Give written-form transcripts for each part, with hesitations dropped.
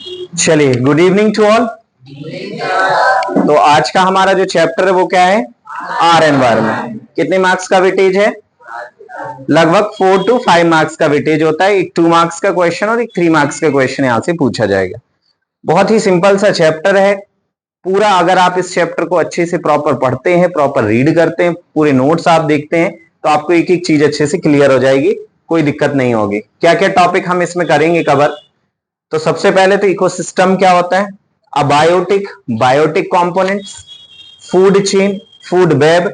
चलिए, good evening to all. तो आज का हमारा जो चैप्टर है वो क्या है? Are environment. कितने मार्क्स का वेटेज है? लगभग 4 to 5 मार्क्स का वेटेज होता है। एक 2 मार्क्स का क्वेश्चन और एक 3 मार्क्स का क्वेश्चन यहां से पूछा जाएगा। बहुत ही सिंपल सा चैप्टर है। पूरा अगर आप इस चैप्टर को अच्छे से प्रॉपर पढ़ते हैं, प्रॉपर रीड करते हैं, पूरे नोट्स आप देखते हैं, तो आपको एक एक चीज अच्छे से क्लियर हो जाएगी, कोई दिक्कत नहीं होगी। क्या क्या टॉपिक हम इसमें करेंगे कवर? तो सबसे पहले तो इकोसिस्टम क्या होता है, abiotic, biotic components, food chain, food web.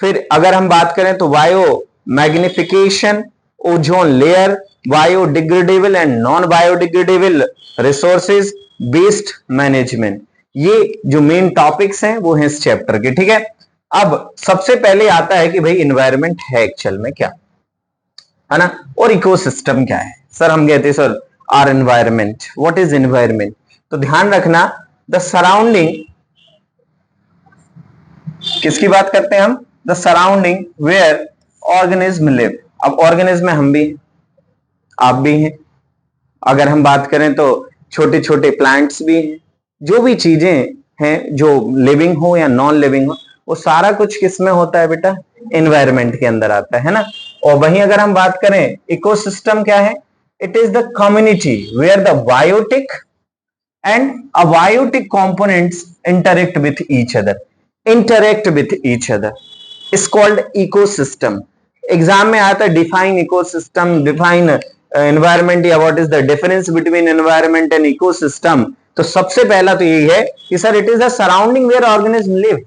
फिर अगर हम बात करें तो bio magnification, ozone layer, biodegradable and non biodegradable resources, waste management. ये जो मेन टॉपिक्स हैं वो हैं इस चैप्टर के, ठीक है। अब सबसे पहले आता है कि भाई एनवायरनमेंट है एक्चुअल में क्या है ना, और इकोसिस्टम क्या है। सर हम कहते हैं sir are environment, what is environment? तो ध्यान रखना, द सराउंडिंग, किसकी बात करते हैं हम? The surrounding where organism live. अब ऑर्गेनिज्म में हम भी हैं, आप भी हैं। अगर हम बात करें तो छोटे छोटे प्लांट्स भी हैं। जो भी चीजें हैं जो लिविंग हो या नॉन लिविंग हो, वो सारा कुछ किस में होता है बेटा? एनवायरनमेंट के अंदर आता है ना। और वहीं अगर हम बात करें इकोसिस्टम क्या है? It is the community where the biotic and abiotic components interact with each other is called ecosystem. Exam में आता है डिफाइन इकोसिस्टम, डिफाइन एनवायरमेंट, या what is the difference between environment and ecosystem. तो सबसे पहला तो यही है कि sir it is the surrounding where organism live.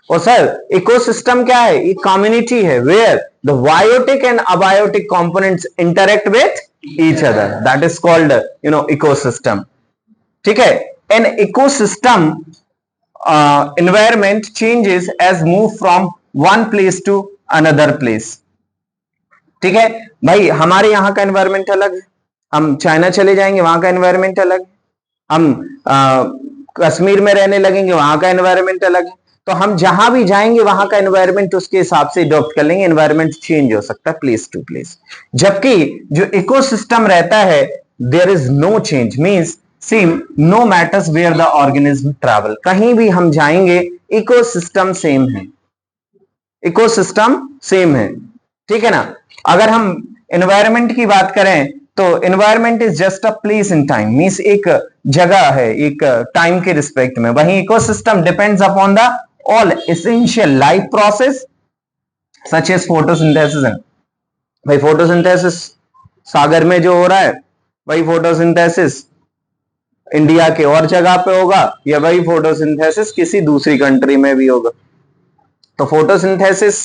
और सर इकोसिस्टम क्या है? एक कम्युनिटी है where the biotic and abiotic components interact with each other, that is called ecosystem, ठीक है। An ecosystem environment changes as move from one place to another place, ठीक है भाई। हमारे यहाँ का एनवायरमेंट अलग है, हम चाइना चले जाएंगे वहां का एनवायरमेंट अलग है, हम कश्मीर में रहने लगेंगे वहां का एनवायरमेंट अलग है। तो हम जहां भी जाएंगे वहां का एनवायरमेंट उसके हिसाब से अडॉप्ट कर लेंगे। एनवायरमेंट चेंज हो सकता है प्लेस टू प्लेस, जबकि जो इकोसिस्टम रहता है there is no change, means same no matters where the organism travel. कहीं भी हम जाएंगे इकोसिस्टम सेम है, इकोसिस्टम सेम है, ठीक है ना। अगर हम एनवायरमेंट की बात करें तो environment is just a place in time, means एक जगह है, एक टाइम के रिस्पेक्ट में। वहीं ecosystem depends upon the all essential life process such as photosynthesis. भाई फोटोसिंथेसिस सागर में जो हो रहा है, वही फोटोसिंथेसिस इंडिया के और जगह पे होगा, या वही फोटोसिंथेसिस किसी दूसरी कंट्री में भी होगा। तो फोटोसिंथेसिस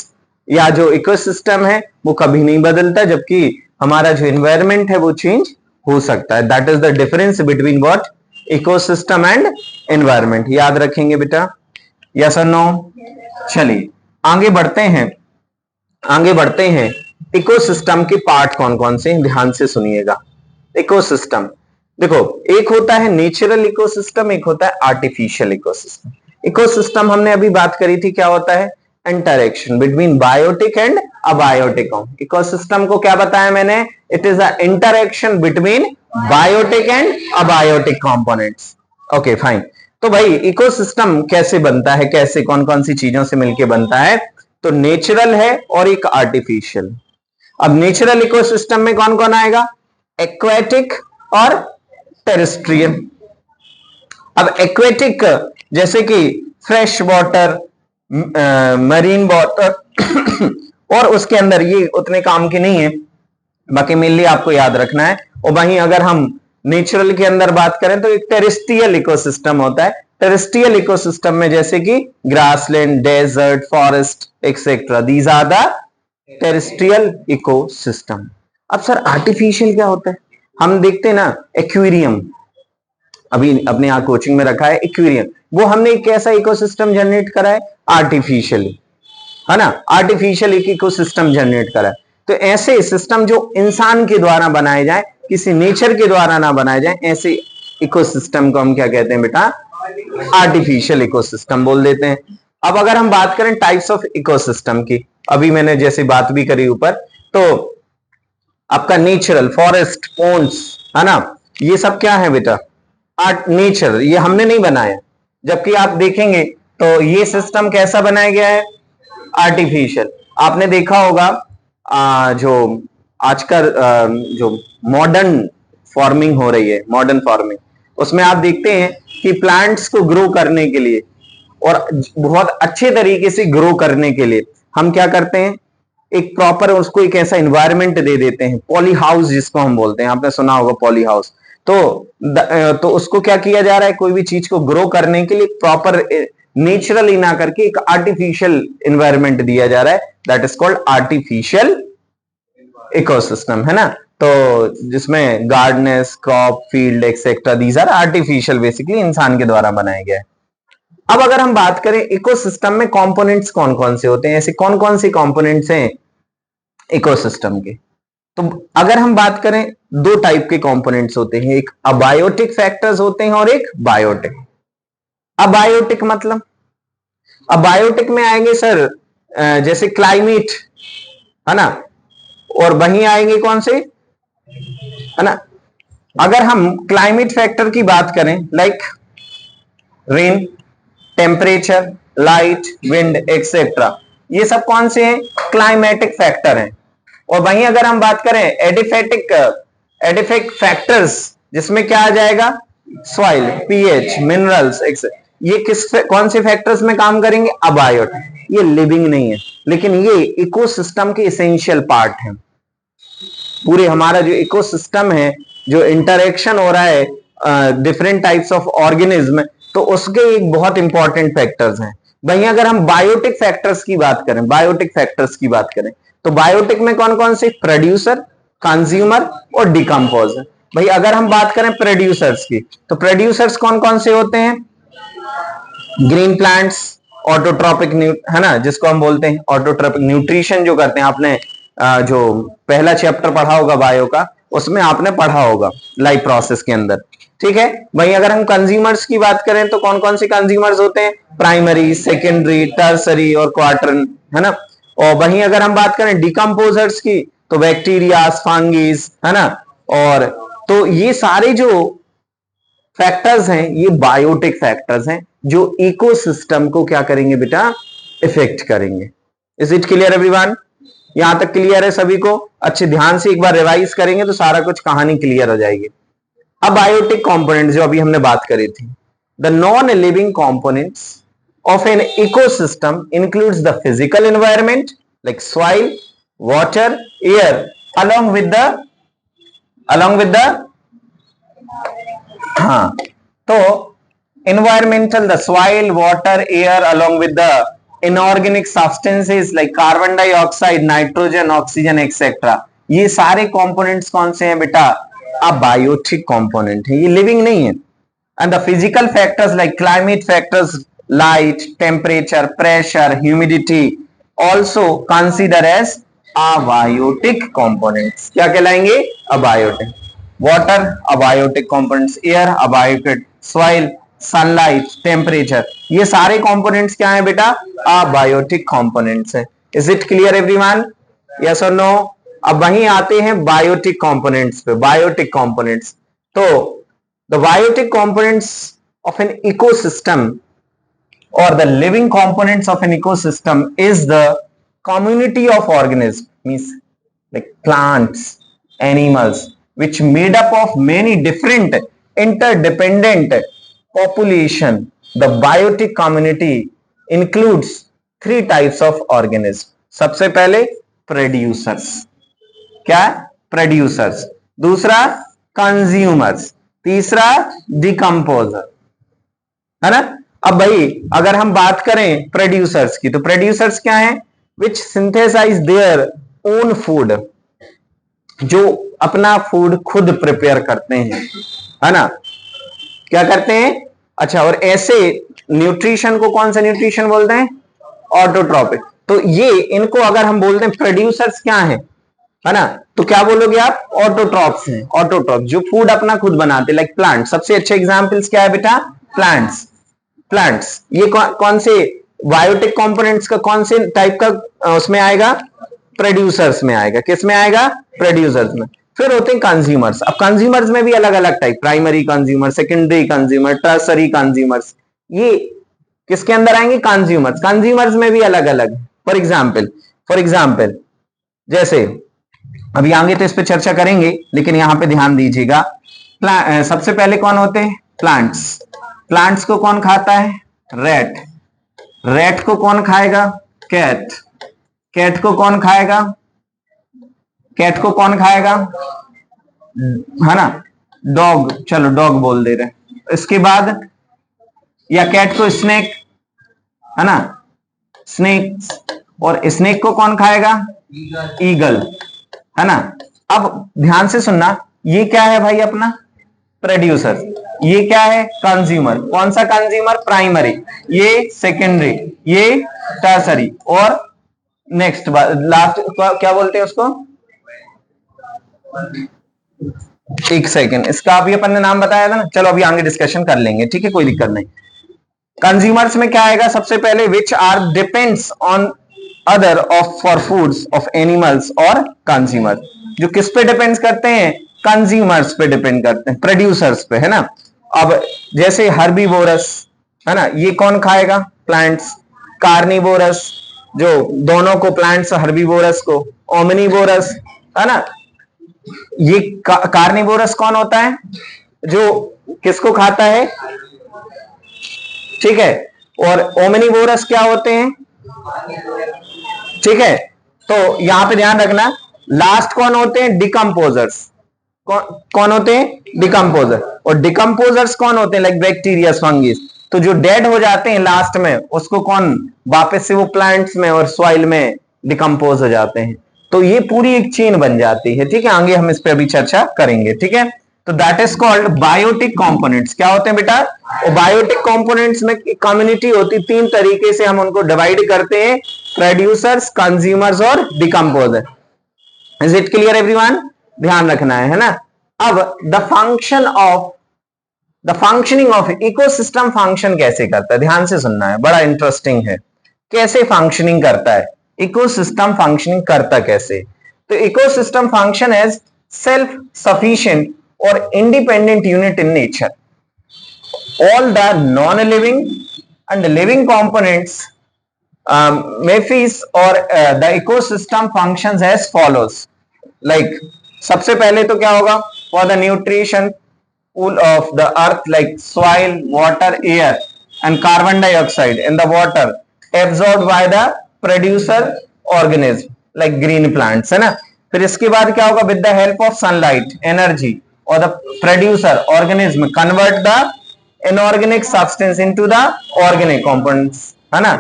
या जो इकोसिस्टम है वो कभी नहीं बदलता, जबकि हमारा जो एनवायरनमेंट है वो चेंज हो सकता है। That is the difference between what? Ecosystem and environment. याद रखेंगे बेटा, यस और नो? चलिए आगे बढ़ते हैं, आगे बढ़ते हैं। इकोसिस्टम के पार्ट कौन कौन से हैं, ध्यान से सुनिएगा। इकोसिस्टम देखो, एक होता है नेचुरल इकोसिस्टम, एक होता है आर्टिफिशियल इकोसिस्टम। इकोसिस्टम हमने अभी बात करी थी, क्या होता है? Interaction between biotic and abiotic. Ecosystem को क्या बताया मैंने? It is the interaction between biotic and abiotic components. Okay fine. तो भाई इकोसिस्टम कैसे बनता है, कैसे कौन कौन सी चीजों से मिलकर बनता है? तो नेचुरल है और एक आर्टिफिशियल। अब नेचुरल इकोसिस्टम में कौन कौन आएगा? एक्वेटिक और टेरेस्ट्रियल। अब एक्वेटिक जैसे कि फ्रेश वाटर, मरीन वाटर और उसके अंदर ये उतने काम के नहीं है, बाकी मेनली आपको याद रखना है। और वहीं अगर हम नेचुरल के अंदर बात करें तो एक टेरेस्ट्रियल इकोसिस्टम होता है। टेरेस्ट्रियल इकोसिस्टम में जैसे कि grassland, desert, forest etcetera, these are the terrestrial ecosystem. अब सर आर्टिफिशियल क्या होता है? हम देखते हैं ना एक्वेरियम, अभी अपने यहाँ कोचिंग में रखा है एक्वेरियम, वो हमने एक कैसा इकोसिस्टम जनरेट करा है? आर्टिफिशियली, है ना। आर्टिफिशियल एक इकोसिस्टम जनरेट करा है। तो ऐसे सिस्टम जो इंसान के द्वारा बनाए जाए, किसी नेचर के द्वारा ना बनाए जाए, ऐसे इकोसिस्टम को हम क्या कहते हैं बेटा? आर्टिफिशियल इकोसिस्टम बोल देते हैं। अब अगर हम बात करें टाइप्स ऑफ इकोसिस्टम की, अभी मैंने जैसे बात भी करी ऊपर, तो आपका नेचुरल, फॉरेस्ट, पोन्स, है ना, ये सब क्या है बेटा? आर्ट नेचर, ये हमने नहीं बनाया। जबकि आप देखेंगे तो ये सिस्टम कैसा बनाया गया है, आर्टिफिशियल। आपने देखा होगा जो आजकल जो मॉडर्न फार्मिंग हो रही है, मॉडर्न फार्मिंग, उसमें आप देखते हैं कि प्लांट्स को ग्रो करने के लिए और बहुत अच्छे तरीके से ग्रो करने के लिए हम क्या करते हैं, एक प्रॉपर उसको एक ऐसा एनवायरनमेंट दे देते हैं, पॉली हाउस जिसको हम बोलते हैं, आपने सुना होगा पॉली हाउस। तो उसको क्या किया जा रहा है, कोई भी चीज को ग्रो करने के लिए प्रॉपर नेचुरली ना करके एक आर्टिफिशियल एनवायरनमेंट दिया जा रहा है, that is called artificial ecosystem, है ना। तो जिसमें gardens, crop, field etcetera, these are artificial, basically इंसान के द्वारा बनाया गया है। अब अगर हम बात करें इकोसिस्टम में कंपोनेंट्स कौन कौन से होते हैं, ऐसे कौन कौन से कंपोनेंट्स हैं इकोसिस्टम के, तो अगर हम बात करें दो टाइप के कंपोनेंट्स होते हैं, एक अबायोटिक फैक्टर्स होते हैं और एक बायोटिक। अबायोटिक मतलब, अबायोटिक में आएंगे सर जैसे क्लाइमेट, है ना, और वहीं आएंगे कौन से, है ना। अगर हम क्लाइमेट फैक्टर की बात करें, like rain, temperature, light, wind etcetera, ये सब कौन से हैं, क्लाइमेटिक फैक्टर हैं। और वहीं अगर हम बात करें एडिफेक्ट फैक्टर्स, जिसमें क्या आ जाएगा, सॉइल, पीएच, मिनरल्स एक्सेट्रा, ये कौन से फैक्टर्स में काम करेंगे, अबायोटिक। ये लिविंग नहीं है, लेकिन ये इकोसिस्टम के एसेंशियल पार्ट है। पूरे हमारा जो इकोसिस्टम है, जो इंटरेक्शन हो रहा है डिफरेंट टाइप्स ऑफ ऑर्गेनिज्म, तो उसके एक बहुत इंपॉर्टेंट फैक्टर्स हैं। वहीं अगर हम बायोटिक फैक्टर्स की बात करें, बायोटिक फैक्टर्स की बात करें, तो बायोटिक में कौन कौन से, प्रोड्यूसर, कंज्यूमर और डिकम्पोजर। भाई अगर हम बात करें प्रोड्यूसर्स की, तो प्रोड्यूसर्स कौन कौन से होते हैं, ग्रीन प्लांट्स, ऑटोट्रॉपिक, है ना, जिसको हम बोलते हैं ऑटोट्रॉपिक, न्यूट्रिशन जो करते हैं, आपने जो पहला चैप्टर पढ़ा होगा बायो का, उसमें आपने पढ़ा होगा लाइफ प्रोसेस के अंदर, ठीक है। वहीं अगर हम कंज्यूमर्स की बात करें, तो कौन कौन से कंज्यूमर्स होते हैं, प्राइमरी, सेकेंडरी, टर्सरी और क्वार्टरन, है ना। और वहीं अगर हम बात करें डिकम्पोजर्स की, तो बैक्टीरिया, फंगीज, है ना। और तो ये सारे जो फैक्टर्स हैं, ये बायोटिक फैक्टर्स हैं, जो इकोसिस्टम को क्या करेंगे बेटा, इफेक्ट करेंगे। इज इट क्लियर एवरीवन, यहां तक क्लियर है सभी को? अच्छे ध्यान से एक बार रिवाइज करेंगे तो सारा कुछ कहानी क्लियर हो जाएगी। अब बायोटिक कंपोनेंट जो अभी हमने बात करी थी, the non living components of an ecosystem includes the physical environment like soil, water, air, along with the तो environmental, the soil, water, air, along with the inorganic substances like carbon dioxide, nitrogen, oxygen etc. ये सारे components कौन से हैं बेटा, abiotic component है, ये living नहीं है। and the physical factors like climate factors, light, temperature, pressure, humidity also consider as abiotic components। क्या कहलाएंगे, abiotic। water abiotic components, air abiotic, soil, sunlight, temperature, ये सारे components क्या हैं बेटा, abiotic components हैं। is it clear everyone, yes or no? अब वहीं आते हैं biotic components पे, biotic components। तो the biotic components of an ecosystem or the living components of an ecosystem is the community of organisms, means like plants, animals, which made up of many different interdependent population. The biotic community includes three types of organisms. सबसे पहले producers, क्या, producers, दूसरा consumers, तीसरा decomposer, है ना। अब भाई अगर हम बात करें प्रोड्यूसर्स की, तो प्रोड्यूसर्स क्या हैं, विच सिंथेसाइज देयर ओन फूड, जो अपना फूड खुद प्रिपेयर करते हैं, है ना, क्या करते हैं, अच्छा। और ऐसे न्यूट्रिशन को कौन सा न्यूट्रिशन बोलते हैं, ऑटोट्रॉपिक। तो ये इनको अगर हम बोलते हैं प्रोड्यूसर्स क्या है ना, तो क्या बोलोगे आप, ऑटोट्रॉप्स हैं। ऑटोट्रॉप जो फूड अपना खुद बनाते, लाइक प्लांट, सबसे अच्छे एग्जांपल्स क्या है बेटा, प्लांट्स। ये कौन से बायोटिक कंपोनेंट्स का कौन से टाइप का उसमें आएगा, प्रोड्यूसर्स में आएगा। किस में आएगा, प्रोड्यूसर्स में। फिर होते हैं कंज्यूमर्स। अब कंज्यूमर्स में भी अलग अलग type, primary consumer, secondary consumer, tertiary consumers, ये किसके अंदर आएंगे? कंज्यूमर्स। कंज्यूमर्स में भी अलग अलग। फॉर एग्जाम्पल जैसे अभी आगे तो इस पे चर्चा करेंगे, लेकिन यहां पे ध्यान दीजिएगा। सबसे पहले कौन होते हैं? प्लांट्स। प्लांट्स को कौन खाता है? रैट। रैट को कौन खाएगा? कैट। कैट को कौन खाएगा? कैट को कौन खाएगा? है ना, डॉग। चलो डॉग बोल दे रहे। इसके बाद या कैट को स्नेक, है ना, स्नेक। और स्नेक को कौन खाएगा? ईगल, है ना। अब ध्यान से सुनना, ये क्या है भाई? अपना प्रोड्यूसर। ये क्या है? कंज्यूमर। कौन सा कंज्यूमर? प्राइमरी। ये सेकेंडरी, ये टर्सरी, और नेक्स्ट लास्ट क्या बोलते हैं उसको? एक सेकेंड, इसका अभी अपन ने नाम बताया था ना, चलो अभी आगे डिस्कशन कर लेंगे, ठीक है, कोई दिक्कत नहीं। कंज्यूमर्स में क्या आएगा? सबसे पहले which are depends on other of for foods of animals और कंज्यूमर। जो किस पे डिपेंड करते हैं? कंज्यूमर्स पे डिपेंड करते हैं, प्रोड्यूसर्स पे, है ना। अब जैसे हर्बीवोरस, है ना, ये कौन खाएगा? प्लांट्स। कार्निवोरस, जो दोनों को, प्लांट्स हर्बीवोरस को। ओमनीवोरस, है ना, ये कार्निवोरस कौन होता है? जो किसको खाता है? ठीक है। और ओमनीवोरस क्या होते हैं? ठीक है, तो यहां पे ध्यान रखना, लास्ट कौन होते हैं? डिकम्पोजर्स। कौन होते हैं? डिकम्पोजर। और डिकम्पोजर्स कौन होते हैं? Like bacteria, fungus. तो जो डेड हो जाते हैं लास्ट में, उसको कौन वापस से वो प्लांट्स में और सॉइल में डिकम्पोज हो जाते हैं। तो ये पूरी एक चेन बन जाती है, ठीक है। आगे हम इस पे अभी चर्चा करेंगे, ठीक है। तो that is called biotic components. क्या होते हैं बेटा? और बायोटिक कंपोनेंट्स में कम्युनिटी होती, तीन तरीके से हम उनको डिवाइड करते हैं, प्रोड्यूसर्स, कंज्यूमर्स और decomposer. Is it clear everyone? ध्यान रखना है ना। अब the functioning of ecosystem function कैसे करता है, ध्यान से सुनना है, बड़ा इंटरेस्टिंग है। कैसे फंक्शनिंग करता है इकोसिस्टम? फंक्शनिंग करता कैसे? तो ecosystem function as self sufficient or independent unit in nature. All the non-living and living components may face or the ecosystem functions as follows. Like सबसे पहले तो क्या होगा? For the nutrition pool of the earth, like soil, water, air and carbon dioxide in the water absorbed by the producer organism like green plants, है ना। फिर इसके बाद क्या होगा? With the help of sunlight, energy or the producer organism convert the inorganic substance into the organic components, है ना।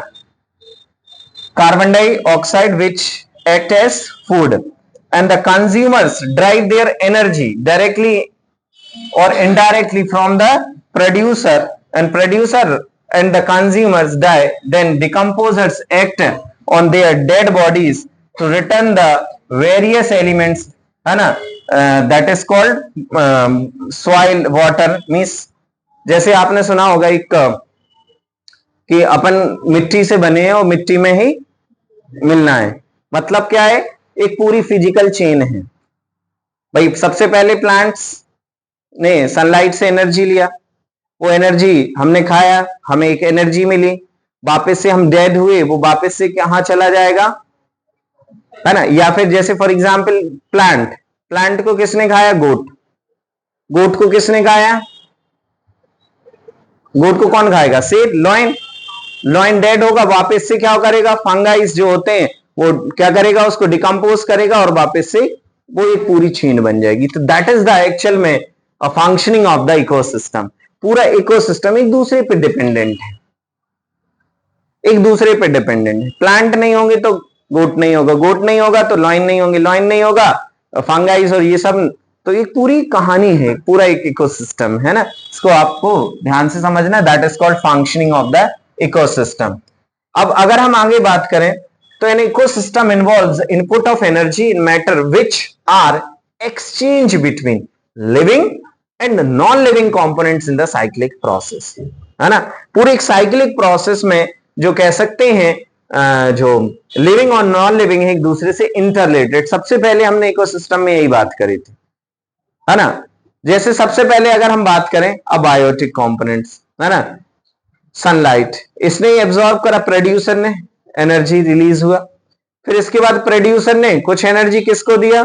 Carbon dioxide which act as food, and the consumers derive their energy directly or indirectly from the producer, and the consumers die, then decomposers act on their dead bodies to return the various elements, है ना। That is called soil, water. Means जैसे आपने सुना होगा एक कि अपन मिट्टी से बने हैं और मिट्टी में ही मिलना है। मतलब क्या है? एक पूरी फिजिकल चेन है भाई। सबसे पहले प्लांट्स ने सनलाइट से एनर्जी लिया, वो एनर्जी हमने खाया, हमें एक एनर्जी मिली, वापस से हम डेड हुए, वो वापस से कहां चला जाएगा, है ना। या फिर जैसे फॉर एग्जाम्पल प्लांट को किसने खाया? गोट। गोट को किसने खाया? गोट को कौन खाएगा? Said, lion. लॉइन डेड होगा, वापस से क्या करेगा? फंगाइज जो होते हैं वो क्या करेगा? उसको डिकम्पोज करेगा और वापस से वो एक पूरी चेन बन जाएगी। तो दैट इज द एक्चुअल में फंक्शनिंग ऑफ द इकोसिस्टम। पूरा इकोसिस्टम एक दूसरे पे डिपेंडेंट है, एक दूसरे पे डिपेंडेंट है। प्लांट नहीं होंगे तो गोट नहीं होगा, गोट नहीं होगा तो लॉइन नहीं होंगे, लॉइन नहीं होगा फंगाइज और ये सब। तो एक पूरी कहानी है, पूरा एक इकोसिस्टम है ना। इसको आपको ध्यान से समझना, that is called functioning of the ecosystem. अब अगर हम आगे बात करें तो an ecosystem involves input of energy in matter which are exchange between living and non living components in the cyclic process, है ना। पूरे एक साइक्लिक प्रोसेस में जो कह सकते हैं जो लिविंग और नॉन लिविंग है एक दूसरे से इंटररिलेटेड। सबसे पहले हमने इकोसिस्टम में यही बात करी थी, है ना। जैसे सबसे पहले अगर हम बात करें अबायोटिक कंपोनेंट्स, है ना, सनलाइट, इसने एब्जॉर्ब करा, प्रोड्यूसर ने, एनर्जी रिलीज हुआ। फिर इसके बाद प्रोड्यूसर ने कुछ एनर्जी किसको दिया,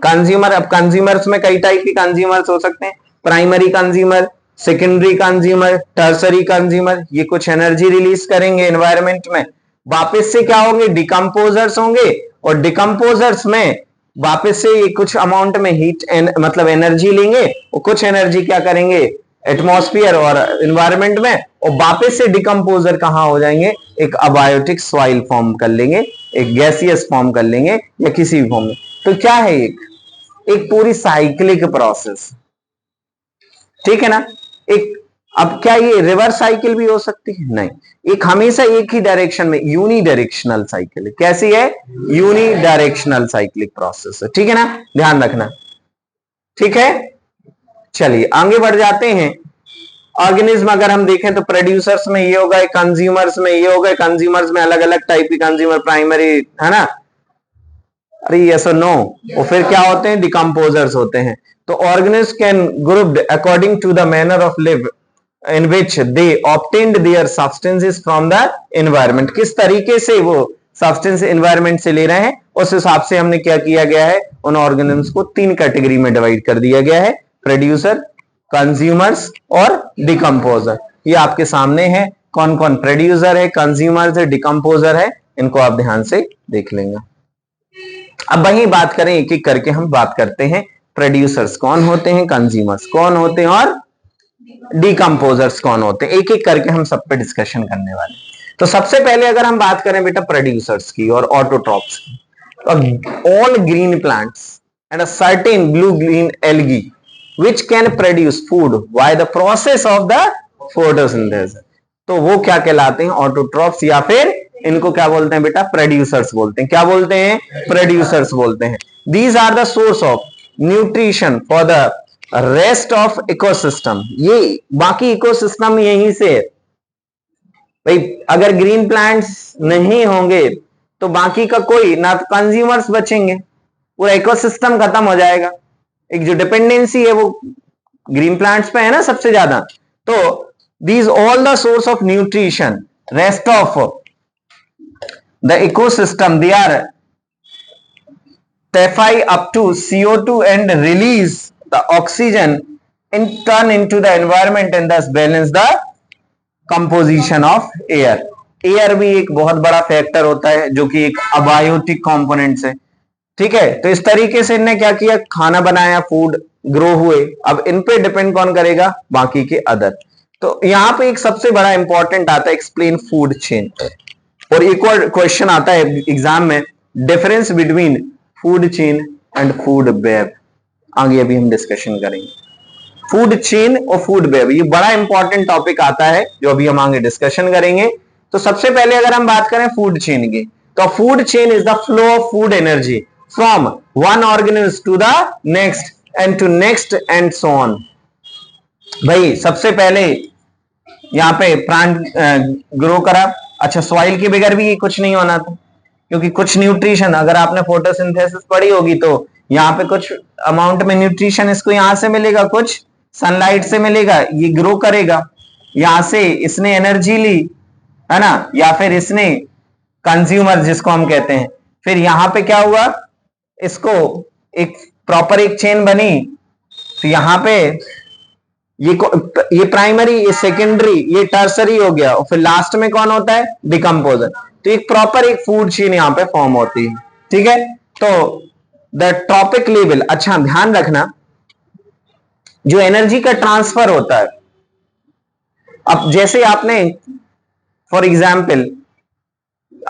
कंज्यूमर। अब कंज्यूमर्स में कई टाइप के कंज्यूमर्स हो सकते हैं, primary consumer, secondary consumer, tertiary consumer. ये कुछ एनर्जी रिलीज करेंगे एनवायरमेंट में, वापस से क्या होंगे, डिकम्पोजर्स होंगे, और डिकम्पोजर्स में वापस से ये कुछ अमाउंट में हीट मतलब एनर्जी लेंगे, और कुछ एनर्जी क्या करेंगे एटमॉस्फेयर और एनवायरमेंट में, और वापस से डिकम्पोजर कहां हो जाएंगे, एक अबायोटिक सॉइल फॉर्म कर लेंगे, एक गैसियस फॉर्म कर लेंगे, या किसी भी फॉर्म में। तो क्या है एक पूरी साइक्लिक प्रोसेस, ठीक है ना। एक, अब क्या ये रिवर्स साइकिल भी हो सकती है, नहीं, एक हमेशा एक ही डायरेक्शन में, यूनी डायरेक्शनल साइकिल है। कैसी है, यूनी डायरेक्शनल साइक्लिक प्रोसेस है, ठीक है ना, ध्यान रखना, ठीक है। चलिए आगे बढ़ जाते हैं। ऑर्गेनिज्म अगर हम देखें तो प्रोड्यूसर्स में ये होगा, कंज्यूमर्स में ये होगा, कंज्यूमर्स में अलग अलग टाइप के कंज्यूमर, प्राइमरी, है ना, अरे यस और नो। और फिर क्या होते हैं, डिकम्पोजर्स होते हैं। तो organism can grouped according to the manner of live in which they obtained their substances from the environment। किस तरीके से वो सब्सटेंस एनवायरमेंट से ले रहे हैं, उस हिसाब से हमने क्या किया गया है, उन ऑर्गेनिज्म्स को 3 कैटेगरी में डिवाइड कर दिया गया है, प्रोड्यूसर, कंज्यूमर्स और डिकम्पोजर। ये आपके सामने है, कौन कौन प्रोड्यूसर है, कंज्यूमर्स है, डिकम्पोजर है, इनको आप ध्यान से देख लेंगे। अब वही बात करें, एक एक करके हम बात करते हैं, प्रोड्यूसर्स कौन होते हैं, कंज्यूमर्स कौन होते हैं, और डिकम्पोजर्स कौन होते हैं, एक एक करके हम सब पे डिस्कशन करने वाले। तो सबसे पहले अगर हम बात करें बेटा प्रोड्यूसर्स की और ऑटोट्रॉप्स की, तो all green plants and a certain blue green algae which can produce food by the process of the photosynthesis. तो वो क्या कहलाते हैं, ऑटोट्रॉप्स, या फिर इनको क्या बोलते हैं बेटा, प्रोड्यूसर्स बोलते हैं। क्या बोलते हैं, प्रोड्यूसर्स बोलते हैं। These are the source of nutrition for the rest of ecosystem. ये बाकी इकोसिस्टम यहीं से है भाई, अगर ग्रीन प्लांट्स नहीं होंगे तो बाकी का कोई ना, तो कंज्यूमर्स बचेंगे, पूरा इकोसिस्टम खत्म हो जाएगा। एक जो डिपेंडेंसी है वो ग्रीन प्लांट्स पे है ना सबसे ज्यादा। तो these all the source of nutrition, rest of the ecosystem, they are टेफाई up to CO2 and release the oxygen in turn into the environment and thus balance the composition of air। Air भी एक बहुत बड़ा factor होता है जो कि एक अबायोटिक कंपोनेंट्स है, ठीक है। तो इस तरीके से इन्हें क्या किया, खाना बनाया, फूड ग्रो हुए। अब इन पे डिपेंड कौन करेगा, बाकी के अदर। तो यहां पे एक सबसे बड़ा इंपॉर्टेंट आता है एक्सप्लेन फूड चेन, और एक और क्वेश्चन आता है एग्जाम में, difference between food chain and food web. आगे अभी हम डिस्कशन करेंगे फूड चेन और फूड वेब, ये बड़ा इंपॉर्टेंट टॉपिक आता है जो अभी हम आगे डिस्कशन करेंगे। तो सबसे पहले अगर हम बात करें फूड चेन की, तो food chain is the flow of food energy from one organism to the next and to next and so on. भाई सबसे पहले यहाँ पे प्लांट ग्रो करा, अच्छा सॉइल के बगैर भी कुछ नहीं होना था, क्योंकि कुछ न्यूट्रिशन, अगर आपने फोटोसिंथेसिस पढ़ी होगी तो यहाँ पे कुछ अमाउंट में न्यूट्रिशन इसको यहां से मिलेगा, कुछ सनलाइट से मिलेगा, ये ग्रो करेगा, यहां से इसने एनर्जी ली, है ना, या फिर इसने कंज्यूमर जिसको हम कहते हैं। फिर यहां पे क्या हुआ, इसको एक प्रॉपर एक चेन बनी, तो यहां पे ये प्राइमरी, ये सेकेंडरी, ये टर्सरी हो गया, और फिर लास्ट में कौन होता है, डिकम्पोजर। तो एक प्रॉपर एक फूड चेन यहां पे फॉर्म होती है, ठीक है। तो द टॉपिक लेवल, अच्छा ध्यान रखना, जो एनर्जी का ट्रांसफर होता है, अब जैसे आपने फॉर एग्जाम्पल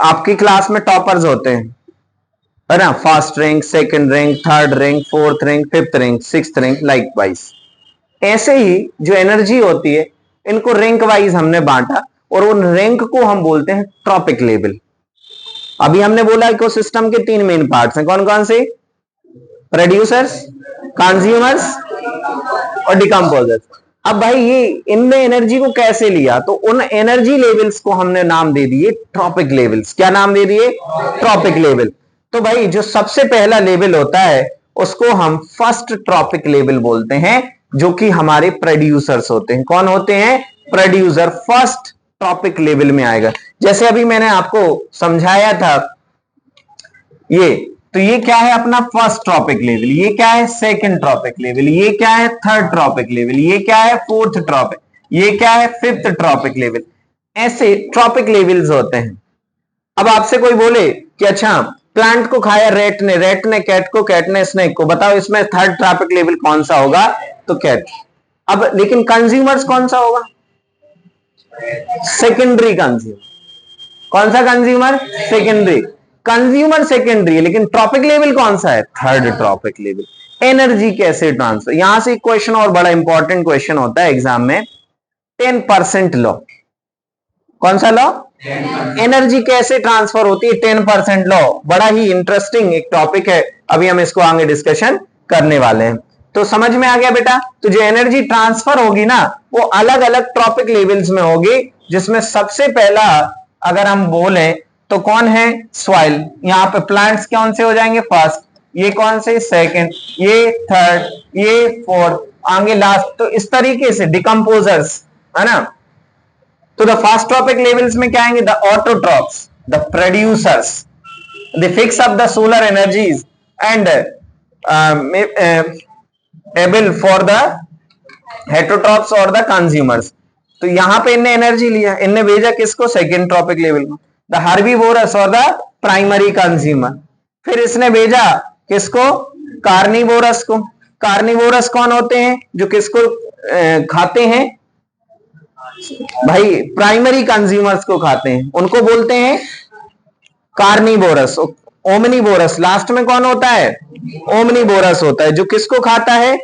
आपकी क्लास में टॉपर्स होते हैं, है ना, first rank, second rank, third rank, fourth rank, fifth rank, sixth rank, like wise. ऐसे ही जो एनर्जी होती है इनको रैंक वाइज हमने बांटा, और उन रैंक को हम बोलते हैं ट्रॉपिक लेवल। अभी हमने बोला इकोसिस्टम के 3 मेन पार्ट्स हैं, कौन कौन से, प्रोड्यूसर्स, कंज्यूमर्स और डिकम्पोजर्स। अब भाई ये इनने एनर्जी को कैसे लिया, तो उन एनर्जी लेवल्स को हमने नाम दे दिए ट्रॉपिक लेवल्स। क्या नाम दे दिए, ट्रॉपिक लेवल। तो भाई जो सबसे पहला लेवल होता है उसको हम फर्स्ट ट्रॉपिक लेवल बोलते हैं, जो कि हमारे प्रोड्यूसर्स होते हैं। कौन होते हैं? प्रोड्यूसर फर्स्ट ट्रॉपिक लेवल में आएगा। जैसे अभी मैंने आपको समझाया था, ये तो ये क्या है अपना फर्स्ट ट्रॉपिक लेवल, ये क्या है सेकंड ट्रॉपिक लेवल, ये क्या है थर्ड ट्रॉपिक लेवल, ये क्या है फोर्थ ट्रॉपिक, ये क्या है फिफ्थ ट्रॉपिक लेवल। ऐसे ट्रॉपिक लेवल्स होते हैं। अब आपसे कोई बोले कि अच्छा प्लांट को खाया रेट ने कैट को, कैट ने स्नेक को, बताओ इसमें थर्ड ट्रॉपिक लेवल कौन सा होगा? तो कैट। अब लेकिन कंज्यूमर्स कौन सा होगा? Secondary consumer. कौन सा कंज्यूमर? Secondary consumer, secondary. लेकिन ट्रॉपिक लेवल कौन सा है? Third trophic level. एनर्जी कैसे ट्रांसफर, यहां से एक क्वेश्चन और बड़ा इंपॉर्टेंट क्वेश्चन होता है एग्जाम में, 10% लॉ। कौन सा लॉ? एनर्जी कैसे ट्रांसफर होती है, 10% लॉ। बड़ा ही इंटरेस्टिंग एक टॉपिक है, अभी हम इसको आगे डिस्कशन करने वाले हैं। तो समझ में आ गया बेटा? तो जो एनर्जी ट्रांसफर होगी ना, वो अलग अलग ट्रॉपिक लेवल्स में होगी, जिसमें सबसे पहला अगर हम बोले तो कौन है? सॉइल। यहाँ पे प्लांट्स कौन से हो जाएंगे? फर्स्ट। ये कौन से? सेकंड। ये थर्ड, ये फोर्थ, आगे लास्ट। तो इस तरीके से डिकम्पोजर्स, है ना। तो द फर्स्ट ट्रॉपिक लेवल्स में क्या आएंगे? The autotrophs, the producers, they fix up the solar energies and able for the heterotrophs और द कंज्यूमर्स। तो यहां पे इनने एनर्जी लिया, इनने भेजा किसको? सेकेंड ट्रॉपिक लेवल को, द हर्बीवोरस और द प्राइमरी कंज्यूमर। फिर इसने भेजा किसको? कार्निवोरस को। कार्निवोरस कौन होते हैं? जो किसको खाते हैं भाई? प्राइमरी कंज्यूमर्स को खाते हैं, उनको बोलते हैं कार्निवोरस। ओमनीवोरस लास्ट में कौन होता है? ओमनीवोरस होता है, जो किसको खाता है?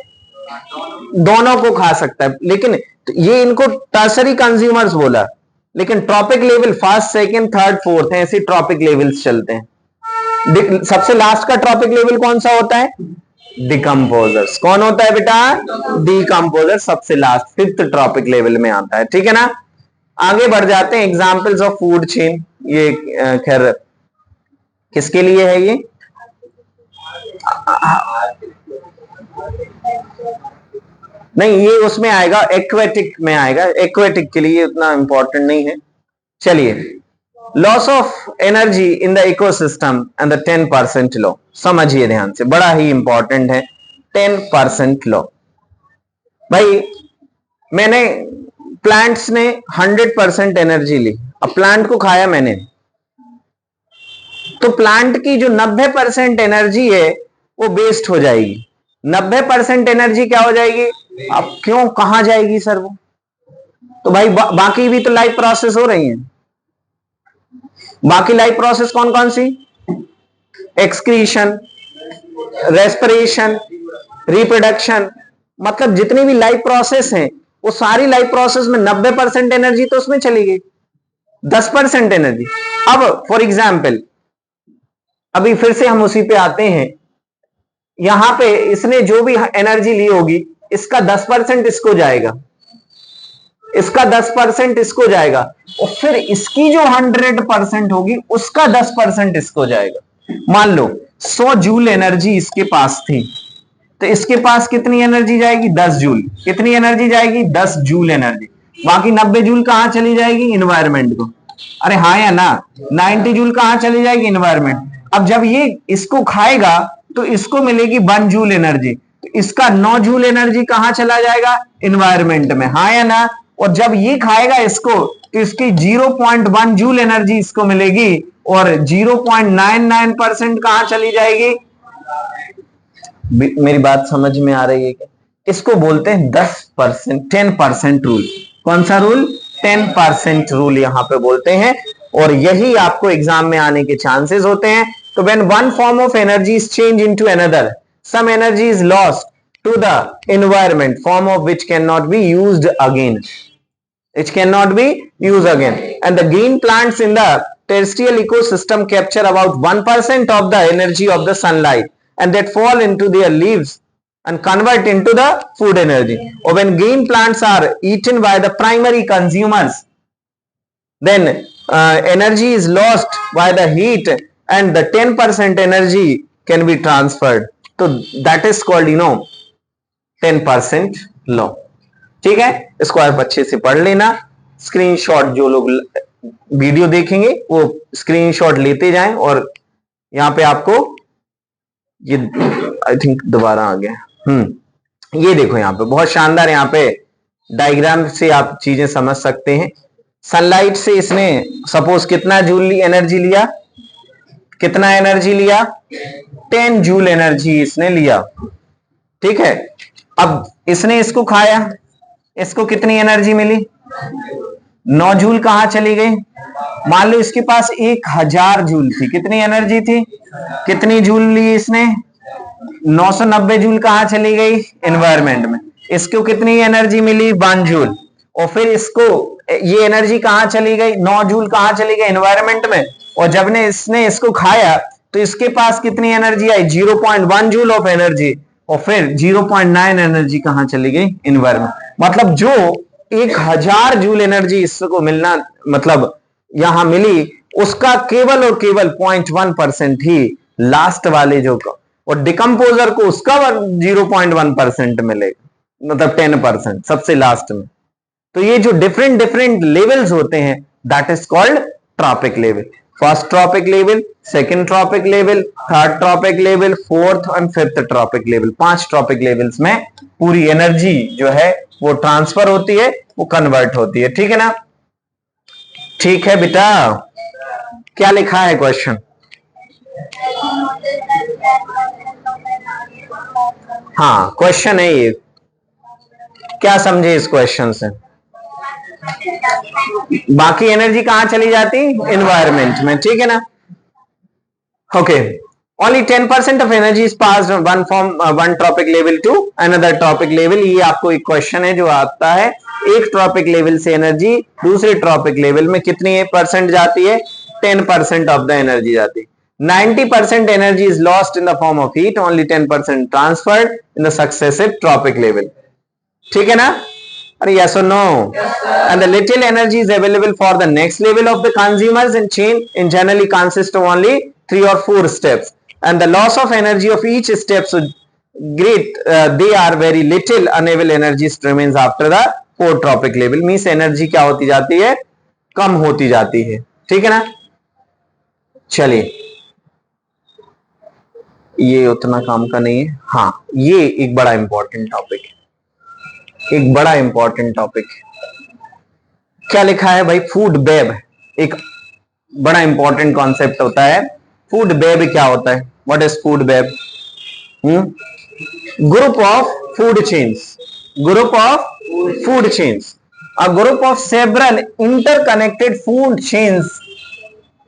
दोनों को खा सकता है। लेकिन ये इनको टर्सरी कंज्यूमर्स बोला, लेकिन trophic level first, second, third, fourth है, ऐसे ट्रॉपिक लेवल्स चलते हैं। सबसे लास्ट का ट्रॉपिक लेवल कौन सा होता है? डिकम्पोजर्स। कौन होता है बेटा? डिकम्पोजर सबसे लास्ट, फिफ्थ ट्रॉपिक लेवल में आता है। ठीक है ना। आगे बढ़ जाते हैं, एग्जाम्पल्स ऑफ फूड चेन। ये खैर किसके लिए है ये? नहीं, ये उसमें आएगा, एक्वेटिक में आएगा। एक्वेटिक के लिए उतना इंपॉर्टेंट नहीं है। चलिए, loss of energy in the ecosystem and the 10% law समझिए ध्यान से, बड़ा ही इंपॉर्टेंट है 10% लॉ। भाई मैंने प्लांट्स ने 100% एनर्जी ली, अब प्लांट को खाया मैंने, तो प्लांट की जो 90% एनर्जी है वो वेस्ट हो जाएगी। 90% एनर्जी क्या हो जाएगी? अब क्यों, कहां जाएगी सर वो? तो भाई बाकी भी तो लाइफ प्रोसेस हो रही है। बाकी लाइफ प्रोसेस कौन कौन सी? एक्सक्रीशन, रेस्पिरेशन, रिप्रोडक्शन, मतलब जितनी भी लाइफ प्रोसेस हैं, वो सारी लाइफ प्रोसेस में 90% एनर्जी तो उसमें चली गई, 10% एनर्जी। अब फॉर एग्जाम्पल, अभी फिर से हम उसी पे आते हैं, यहां पे इसने जो भी एनर्जी ली होगी, इसका 10% इसको जाएगा, इसका 10% इसको जाएगा, और फिर इसकी जो 100% होगी उसका 10% इसको जाएगा। मान लो 100 जूल एनर्जी इसके पास थी, तो इसके पास कितनी एनर्जी जाएगी? 10 जूल। कितनी एनर्जी जाएगी? 10 जूल एनर्जी। बाकी 90 जूल कहां चली जाएगी? इन्वायरमेंट को। अरे हाँ या ना? 90 जूल कहां चली जाएगी? इन्वायरमेंट। अब जब ये इसको खाएगा तो इसको मिलेगी 1 जूल एनर्जी, तो इसका 9 जूल एनर्जी कहां चला जाएगा? इन्वायरमेंट में। हाँ या ना? और जब ये खाएगा इसको, तो इसकी 0.1 जूल एनर्जी इसको मिलेगी, और 0.99% कहां चली जाएगी? मेरी बात समझ में आ रही है क्या? इसको बोलते हैं 10%, 10% रूल। कौन सा रूल? 10% रूल यहां पे बोलते हैं, और यही आपको एग्जाम में आने के चांसेस होते हैं। तो when one form of energy is changed into another, some energy is lost to the environment, form of which cannot be used again. It cannot be used again. And the green plants in the terrestrial ecosystem capture about 1% of the energy of the sunlight, and that fall into their leaves and convert into the food energy. Or when green plants are eaten by the primary consumers, then energy is lost by the heat, and the 10% energy can be transferred तो that is called 10% law. ठीक है, इसको आप अच्छे से पढ़ लेना। Screenshot जो लोग वीडियो देखेंगे वो स्क्रीनशॉट लेते जाएं, और यहां पे आपको ये आई थिंक दोबारा आ गया। ये देखो यहां पे बहुत शानदार, यहां पे डायग्राम से आप चीजें समझ सकते हैं। सनलाइट से इसने सपोज कितना जूल एनर्जी लिया, कितना एनर्जी लिया, 10 जूल एनर्जी इसने लिया। ठीक है, अब इसने इसको खाया, इसको कितनी एनर्जी मिली, 9 जूल कहां चली गई। मान लो इसके पास 1000 जूल थी, कितनी एनर्जी थी, कितनी जूल ली इसने, 990 जूल कहां चली गई, एनवायरमेंट में। इसको कितनी एनर्जी मिली, 1 जूल। और फिर इसको ये एनर्जी कहां चली गई, 9 जूल कहां चली गई, एनवायरमेंट में। और जब ने इसने इसको खाया तो इसके पास कितनी energy I, 0.1 joule of energy. और फिर 0.9 एनर्जी कहां चली गई, एनवायरमेंट। मतलब जो 1000 जूल एनर्जी इसको मिलना मतलब यहां मिली, उसका केवल और केवल 0.1% ही लास्ट वाले जो का, और डिकम्पोजर को उसका 0.1% मिलेगा, मतलब 10% सबसे लास्ट में। तो ये जो डिफरेंट डिफरेंट लेवल्स होते हैं, that is called trophic level. First trophic level, second trophic level, third trophic level, fourth and fifth trophic level. 5 trophic levels में पूरी एनर्जी जो है वो ट्रांसफर होती है, वो कन्वर्ट होती है। ठीक है ना, ठीक है बेटा। क्या लिखा है क्वेश्चन, हाँ क्वेश्चन है ये, क्या समझे इस क्वेश्चन से। बाकी एनर्जी कहां चली जाती, एनवायरमेंट में। ठीक है ना, okay. Only 10% of energy is passed one from one trophic level to another trophic level. ये आपको एक क्वेश्चन है जो आता है, एक ट्रॉपिक लेवल से एनर्जी दूसरे ट्रॉपिक लेवल में कितनी परसेंट जाती है, 10% ऑफ द एनर्जी जाती है। 90% energy is lost in the form of heat, only 10% transferred in the successive trophic level. ठीक है ना, or yes or no? And the little energy is available for the next level of the consumers in chain in generally consists of only 3 or 4 steps, and the loss of energy of each step so great they are very little unavailable energy remains after the 4 tropic level। means energy क्या होती जाती है, कम होती जाती है। ठीक है ना, चलिए ये उतना काम का नहीं है। हाँ, ये एक बड़ा इंपॉर्टेंट टॉपिक है, एक बड़ा इंपॉर्टेंट टॉपिक। क्या लिखा है भाई, फूड वेब एक बड़ा इंपॉर्टेंट कॉन्सेप्ट होता है। फूड वेब क्या होता है, what is food web, group of food chains, group of food chains, a group of several interconnected food chains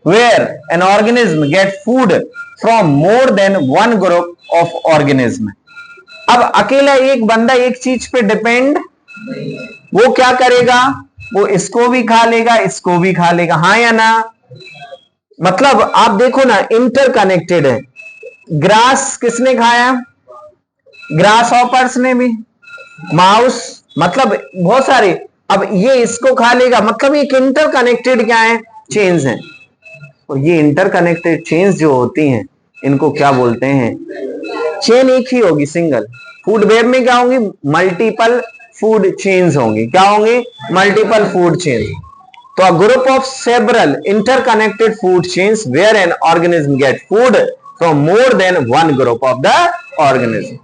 where an organism get food from more than one group of organism. अब अकेला एक बंदा एक चीज पे depend, वो क्या करेगा, वो इसको भी खा लेगा, इसको भी खा लेगा, हाँ या ना। मतलब आप देखो ना, इंटरकनेक्टेड है। ग्रास किसने खाया, ग्रास हॉपर्स ने भी, माउस, मतलब बहुत सारे। अब ये इसको खा लेगा, मतलब एक इंटरकनेक्टेड क्या है, चेन्स है। और ये इंटरकनेक्टेड चेन्स जो होती हैं, इनको क्या बोलते हैं, चेन एक ही होगी, सिंगल। फूड वेब में क्या होंगी, मल्टीपल फूड चेन्स होंगी, क्या होंगी, मल्टीपल फूड चेन्स। तो a group of several interconnected food chains where an organism get food from more than one group of the organism.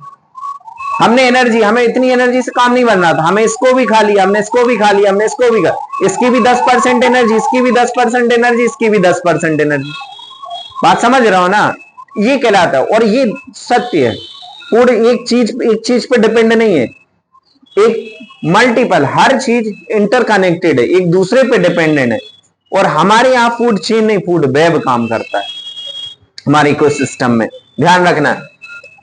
हमने एनर्जी, हमें इतनी एनर्जी से काम नहीं बनना था, हमें इसको भी खा लिया, हमने इसको भी खा लिया, हमने इसको भी खा, इसकी भी 10% एनर्जी, इसकी भी 10% एनर्जी, इसकी भी 10% एनर्जी। बात समझ रहा हो ना, ये कहलाता है। और ये सत्य है, फूड एक चीज पे डिपेंड नहीं है, एक मल्टीपल, हर चीज इंटरकनेक्टेड है, एक दूसरे पे डिपेंडेंट है। और हमारे यहाँ फूड चेन नहीं, फूड वेब काम करता है हमारे इकोसिस्टम में, ध्यान रखना।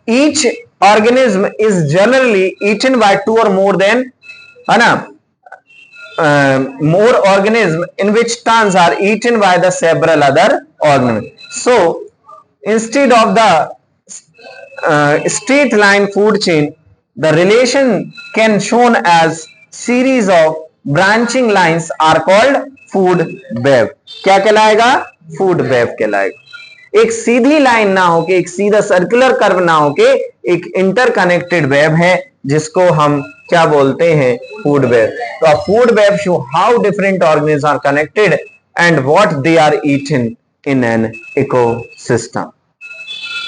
Each organism is generally eaten by 2 और मोर देन, है ना, more organism in which turns are eaten by the several other organisms. So instead of the straight line food chain, the relation can shown as series of branching lines are called food web। क्या कहलाएगा, food web कहलाएगा। एक सीधी line ना हो के, एक सीधा circular curve ना हो के, एक इंटरकनेक्टेड वेब है जिसको हम क्या बोलते हैं, फूड वेब। तो a food web show how different organism are connected and what they are eaten in an ecosystem.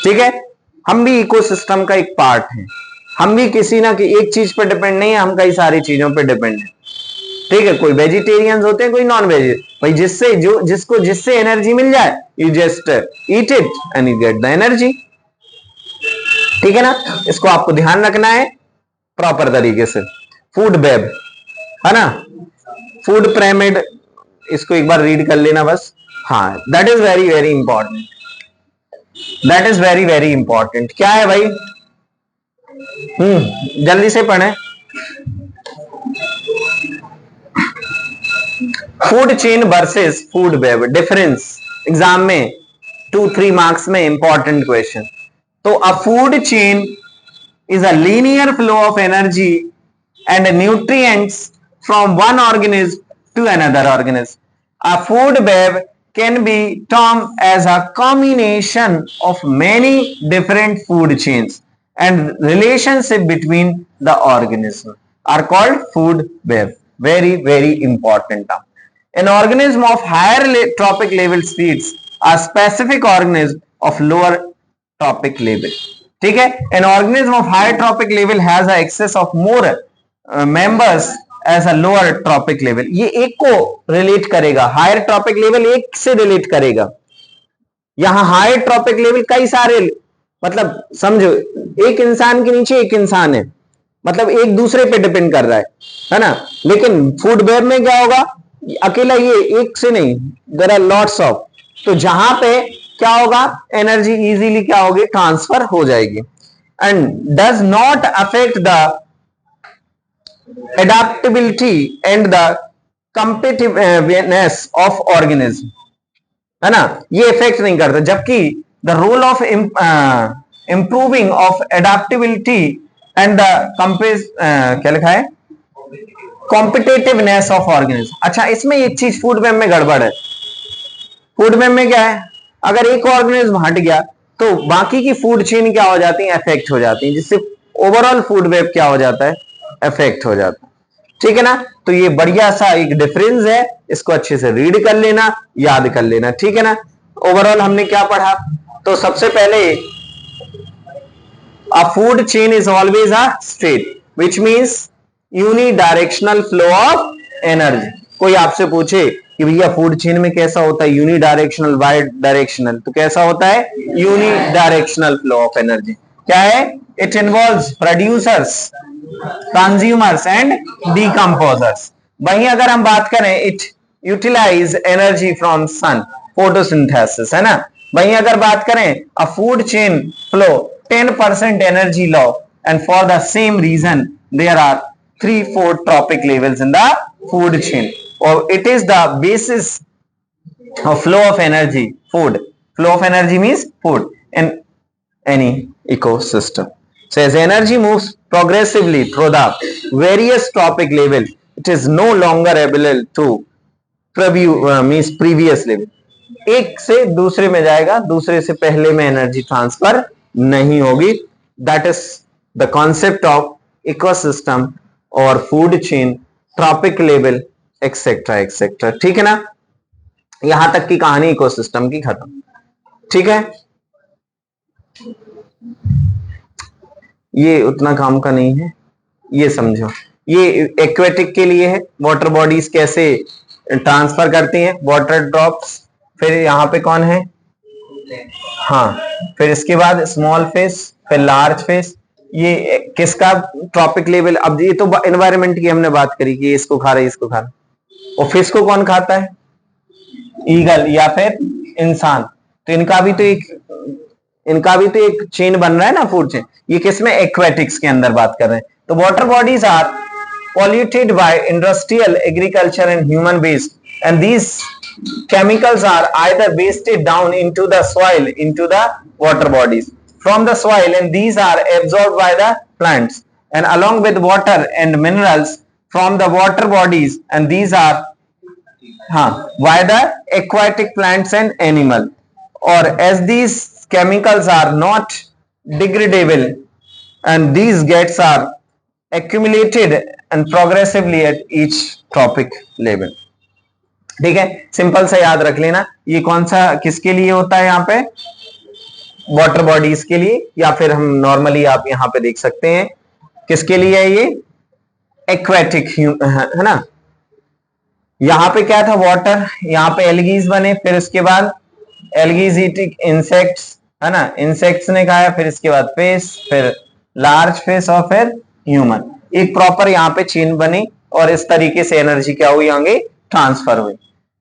ठीक है, हम भी इकोसिस्टम का एक पार्ट है, हम भी किसी ना कि एक चीज पर डिपेंड नहीं है, हम कई सारी चीजों पर डिपेंड है। ठीक है, कोई वेजिटेरियंस होते हैं, कोई नॉन वेजिटेरियन, भाई जिससे एनर्जी मिल जाए, you just eat it and you get the energy. ठीक है ना, इसको आपको ध्यान रखना है प्रॉपर तरीके से। फूड वेब है ना, फूड पिरामिड, इसको एक बार रीड कर लेना बस। हाँ, that is very very important, that is very very important. क्या है भाई, जल्दी से पढ़ें। Food chain versus food web, difference, exam में 2-3 मार्क्स में इंपॉर्टेंट क्वेश्चन। तो a food chain is a linear flow of energy and nutrients from one organism to another organism. A food web can be termed as a combination of many different food chains, and relationship between the organisms are called food web. Very very important term. An organism of higher trophic level feeds a specific organism of lower trophic level. ठीक है, an organism of higher trophic level has access of more members as a lower trophic level. ये एक को relate करेगा, higher trophic level एक से relate करेगा। यहां हायर ट्रॉपिक लेवल कई सारे, मतलब समझो एक इंसान के नीचे एक इंसान है, मतलब एक दूसरे पे डिपेंड कर रहा है ना। लेकिन फूड वेब में क्या होगा, अकेला ये एक से नहीं, देयर आर लॉट्स ऑफ। तो जहां पे क्या होगा, एनर्जी इजीली क्या होगी, ट्रांसफर हो जाएगी। And does not affect the adaptability and the competitiveness of organism, है ना, ये इफेक्ट नहीं करता। जबकि the role of improving of adaptability and the क्या लिखा है, कॉम्पिटिटिवनेस ऑफ ऑर्गेनिज्म। अच्छा, इसमें एक चीज फूड वेब में गड़बड़ है। फूड वेब में क्या है, अगर एक ऑर्गेनिज्म हट गया तो बाकी की फूड चेन क्या हो जाती है, अफेक्ट हो जाती है, जिससे ओवरऑल फूड वेब क्या हो जाता है, अफेक्ट हो जाता है। ठीक है ना, तो ये बढ़िया सा एक डिफरेंस है, इसको अच्छे से रीड कर लेना, याद कर लेना। ठीक है ना, ओवरऑल हमने क्या पढ़ा, तो सबसे पहले अ food chain is always a straight, which means unidirectional flow of energy. कोई आपसे पूछे कि भैया फूड चेन में कैसा होता है, यूनिडायरेक्शनल, बाई डायरेक्शनल, तो कैसा होता है, यूनिडायरेक्शनल फ्लो ऑफ एनर्जी। क्या है, it involves producers, consumers and decomposers. वहीं अगर हम बात करें, it utilize energy from sun, photosynthesis, है ना। वहीं अगर बात करें, a food chain flow 10% energy law, and for the same reason there are 3-4 trophic levels in the food chain, or it is the basis of flow of energy. Food flow of energy means food in any ecosystem. So as energy moves progressively through the various trophic level, it is no longer able to means previous level. एक से दूसरे में जाएगा, दूसरे से पहले में energy transfer नहीं होगी। That is the concept of ecosystem और food chain, trophic level, etcetera etcetera. ठीक है ना, यहां तक की कहानी इकोसिस्टम की खत्म। ठीक है, ये उतना काम का नहीं है, ये समझो। ये एक्वेटिक के लिए है, वाटर बॉडीज कैसे ट्रांसफर करती हैं, वाटर ड्रॉप्स। फिर यहां पे कौन है, हाँ, फिर इसके बाद स्मॉल फिश, फिर लार्ज फिश। ये किसका ट्रॉपिक लेवल, अब ये तो एनवायरनमेंट की हमने बात करी कि इसको खा रहा है, इसको खा रहा है। और फिश को कौन खाता है, ईगल या फिर इंसान। तो इनका भी तो एक चेन बन रहा है ना, फूड चेन। ये किसमें, एक्वेटिक्स के अंदर बात कर रहे हैं। तो water bodies are polluted by industrial, agriculture and human waste, and these chemicals are either wasted down into the soil, into the water bodies from the soil, and these are absorbed by the plants, and along with water and minerals from the water bodies, and these are by the aquatic plants and animal, or as these chemicals are not degradable and these gases are accumulated and progressively at each tropic level. ठीक है, simple सा याद रख लेना, ये कौन सा किसके लिए होता है यहाँ पे, वाटर बॉडीज के लिए, या फिर हम नॉर्मली आप यहाँ पे देख सकते हैं किसके लिए है, ये एक्वेटिक है ना। यहाँ पे क्या था, वाटर, यहाँ पे एल्गीज बने, फिर उसके बाद एल्गीज ईटिंग इंसेक्ट्स है ना, इंसेक्ट्स ने खाया, फिर इसके बाद फिश, फिर लार्ज फिश और फिर ह्यूमन, एक प्रॉपर यहाँ पे चेन बनी और इस तरीके से एनर्जी क्या हुई, आगे ट्रांसफर हुई।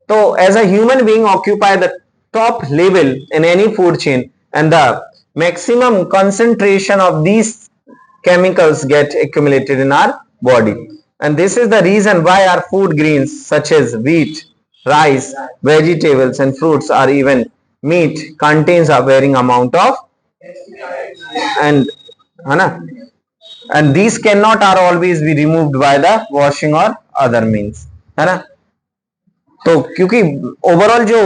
तो as a human being occupy the top level in any food chain and the maximum concentration of these chemicals get accumulated in our body, and this is the reason why our food grains such as wheat, rice, vegetables and fruits or even meat contains a varying amount of and है ना, and these cannot or always be removed by the washing or other means, है ना। तो क्योंकि overall जो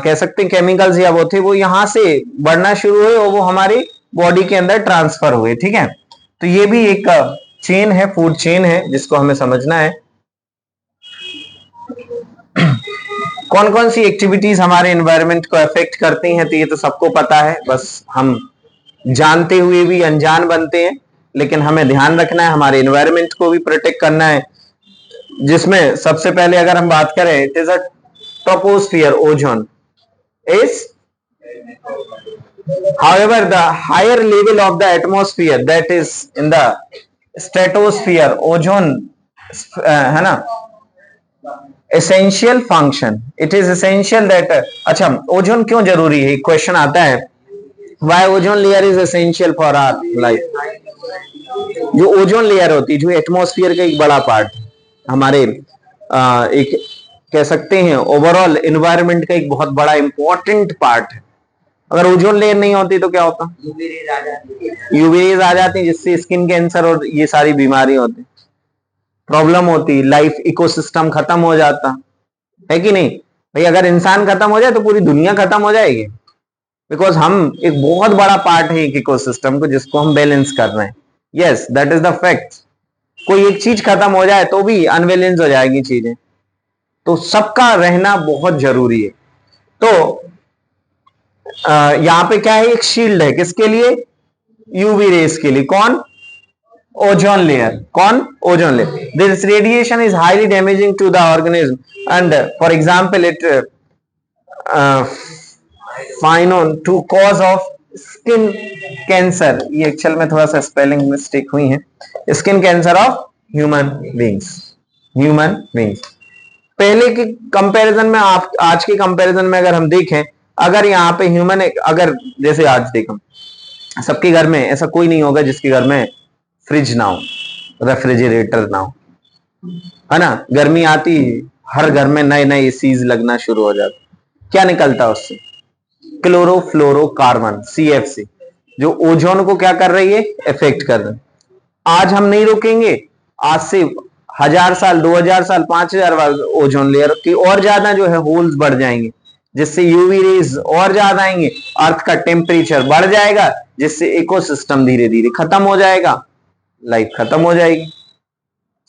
कह सकते हैं केमिकल्स या वो थे वो यहां से बढ़ना शुरू हुए और वो हमारी बॉडी के अंदर ट्रांसफर हुए, ठीक है। तो ये भी एक चेन है, फूड चेन है, जिसको हमें समझना है। कौन कौन सी एक्टिविटीज हमारे एनवायरनमेंट को अफेक्ट करती हैं, तो ये तो सबको पता है, बस हम जानते हुए भी अनजान बनते हैं, लेकिन हमें ध्यान रखना है, हमारे एनवायरनमेंट को भी प्रोटेक्ट करना है, जिसमें सबसे पहले अगर हम बात करें, it is a troposphere, ozone is however the higher level of the atmosphere that is in the stratosphere, ozone है ना, essential function, it is essential that अच्छा ओजोन क्यों जरूरी है, क्वेश्चन आता है, why ozone layer is essential for our life। जो ozone layer होती है, जो एटमॉस्फेयर का एक बड़ा पार्ट हमारे एक कह सकते हैं ओवरऑल एनवायरनमेंट का एक बहुत बड़ा इंपॉर्टेंट पार्ट है। अगर ओजोन लेयर नहीं होती तो क्या होता, यूवी रेज आ जाती, जिससे स्किन कैंसर और ये सारी बीमारी होती, प्रॉब्लम होती, लाइफ इकोसिस्टम खत्म हो जाता है कि नहीं भाई। अगर इंसान खत्म हो जाए तो पूरी दुनिया खत्म हो जाएगी, बिकॉज हम एक बहुत बड़ा पार्ट है एक इकोसिस्टम को, जिसको हम बैलेंस कर रहे हैं। Yes, that is the fact. कोई एक चीज खत्म हो जाए तो भी अनबैलेंस हो जाएगी चीजें, तो सबका रहना बहुत जरूरी है। तो यहां पे क्या है, एक शील्ड है, किसके लिए, यूवी रेस के लिए, कौन, ओजोन लेयर, कौन, ozone layer. This radiation is highly damaging to the organism and for example it fine on to cause of skin cancer, ये एक्चुअल में थोड़ा सा स्पेलिंग मिस्टेक हुई है, skin cancer of human beings, human beings. पहले की comparison में, आप आज के कंपैरिजन में अगर हम देखें, अगर यहाँ पे ह्यूमन, अगर जैसे आज देखो सबके घर में ऐसा कोई नहीं होगा जिसके घर में फ्रिज ना हो, रेफ्रिजरेटर ना हो, है ना। गर्मी आती, हर घर में नए नए एसीज लगना शुरू हो जाते, क्या निकलता उससे, क्लोरोफ्लोरोकार्बन, CFC, जो ओजोन को क्या कर रही है, इफेक्ट कर रही है। आज हम नहीं रुकेंगे, आज से 1000 साल, 2000 साल, 5000 साल ओजोन लेयर की और ज्यादा जो है होल्स बढ़ जाएंगे, जिससे यूवी रेज और ज्यादा आएंगे, अर्थ का टेम्परेचर बढ़ जाएगा, जिससे इकोसिस्टम धीरे धीरे खत्म हो जाएगा, लाइफ खत्म हो जाएगी।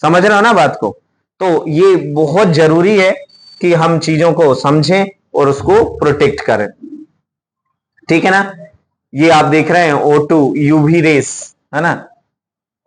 समझ रहे हो ना बात को। तो ये बहुत जरूरी है कि हम चीजों को समझें और उसको प्रोटेक्ट करें, ठीक है ना। ये आप देख रहे हैं O2 यूवी रेस, है ना।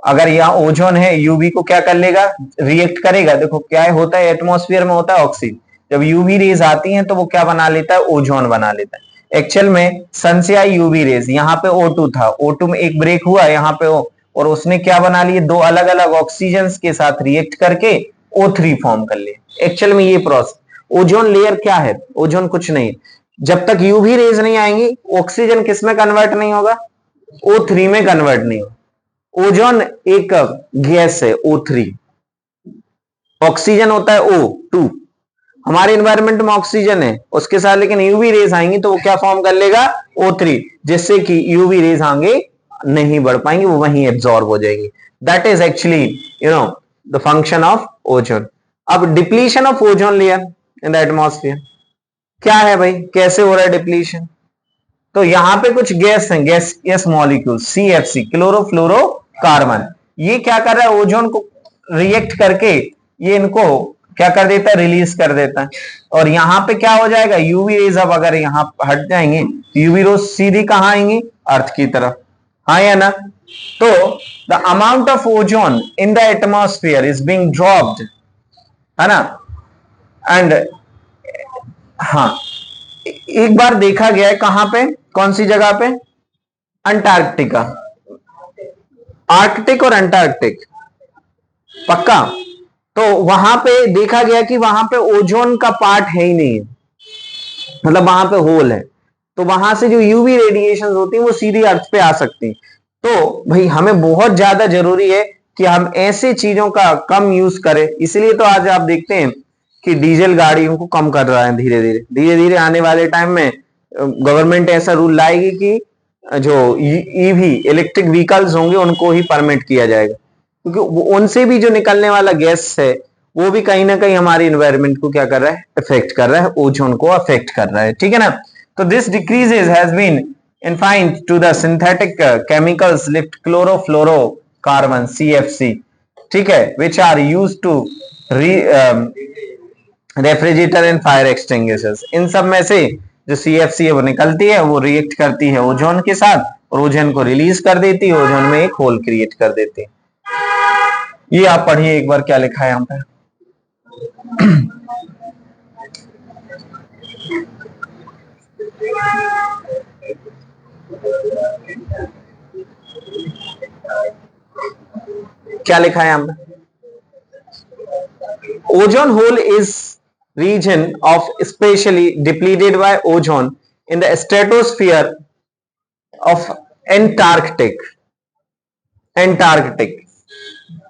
अगर यहाँ ओजोन है, यूवी को क्या कर लेगा, रिएक्ट करेगा। देखो क्या होता है, एटमॉस्फेयर में होता है ऑक्सीजन, जब यूवी रेज आती हैं तो वो क्या बना लेता है, ओजोन बना लेता है। एक्चुअल में सन से आई यूवी रेज, यहाँ पे O2 था, O2 में एक ब्रेक हुआ यहाँ पे और उसने क्या बना लिए, दो अलग अलग ऑक्सीजन के साथ रिएक्ट करके O3 फॉर्म कर लिया। एक्चुअल में ये प्रोसेस, ओजोन लेयर क्या है, ओजोन कुछ नहीं, जब तक यूवी रेज नहीं आएंगी ऑक्सीजन किस में कन्वर्ट नहीं होगा, O3 में कन्वर्ट नहीं होगा। ओजोन एक गैस है O3, ऑक्सीजन होता है O2, हमारे एनवायरनमेंट में ऑक्सीजन है उसके साथ, लेकिन यूवी रेज आएंगी तो वो क्या फॉर्म कर लेगा, O3, जिससे कि यूवी रेज आगे नहीं बढ़ पाएंगी, वो वहीं एब्जॉर्ब हो जाएंगी। That is actually the function of ozone. अब depletion of ozone layer in the atmosphere क्या है भाई, कैसे हो रहा है डिप्लीशन, तो यहां पे कुछ गैस हैं, गैस मॉलिक्यूल CFC, क्लोरोफ्लोरोकार्बन। ये क्या कर रहा है, ओजोन को रिएक्ट करके ये इनको क्या कर देता है, रिलीज कर देता है। और यहां पे क्या हो जाएगा, यूवी रेज अब अगर यहां हट जाएंगे, यूवी रेज सीधी कहां आएंगी, अर्थ की तरफ, हाँ या ना। तो the amount of ozone in the atmosphere is being dropped, है ना। एंड हाँ, एक बार देखा गया है, कहां पे, कौन सी जगह पे, अंटार्कटिका, आर्कटिक और अंटार्कटिक, पक्का। तो वहां पे देखा गया कि वहां पे ओजोन का पार्ट है ही नहीं, मतलब वहां पे होल है। तो वहां से जो यूवी रेडिएशन होती है वो सीधी अर्थ पे आ सकती है। तो भाई हमें बहुत ज्यादा जरूरी है कि हम ऐसे चीजों का कम यूज करें। इसलिए तो आज आप देखते हैं कि डीजल गाड़ियों को कम कर रहा है, धीरे धीरे धीरे धीरे आने वाले टाइम में गवर्नमेंट ऐसा रूल लाएगी कि जो ईवी इलेक्ट्रिक व्हीकल्स होंगे उनको ही परमिट किया जाएगा, क्योंकि उनसे भी जो निकलने वाला गैस है वो भी कहीं ना कहीं हमारे इन्वायरमेंट को क्या कर रहा है, इफेक्ट कर रहा है, ओजोन को अफेक्ट कर रहा है, ठीक है ना। तो this decreases has been confined to the synthetic chemicals lift chlorofluorocarbon CFC, ठीक है, which are used to refrigerator and fire extinguishers. इन सब में से जो CFC है वो निकलती है, वो रिएक्ट करती है ओजोन के साथ और ओजोन को रिलीज कर देती है, ओजोन में एक होल क्रिएट कर देती है। ये आप पढ़िए एक बार क्या लिखा है यहां पे। क्या लिखा है यहां पे, ozone hole is region of especially depleted by ozone in the stratosphere of Antarctic,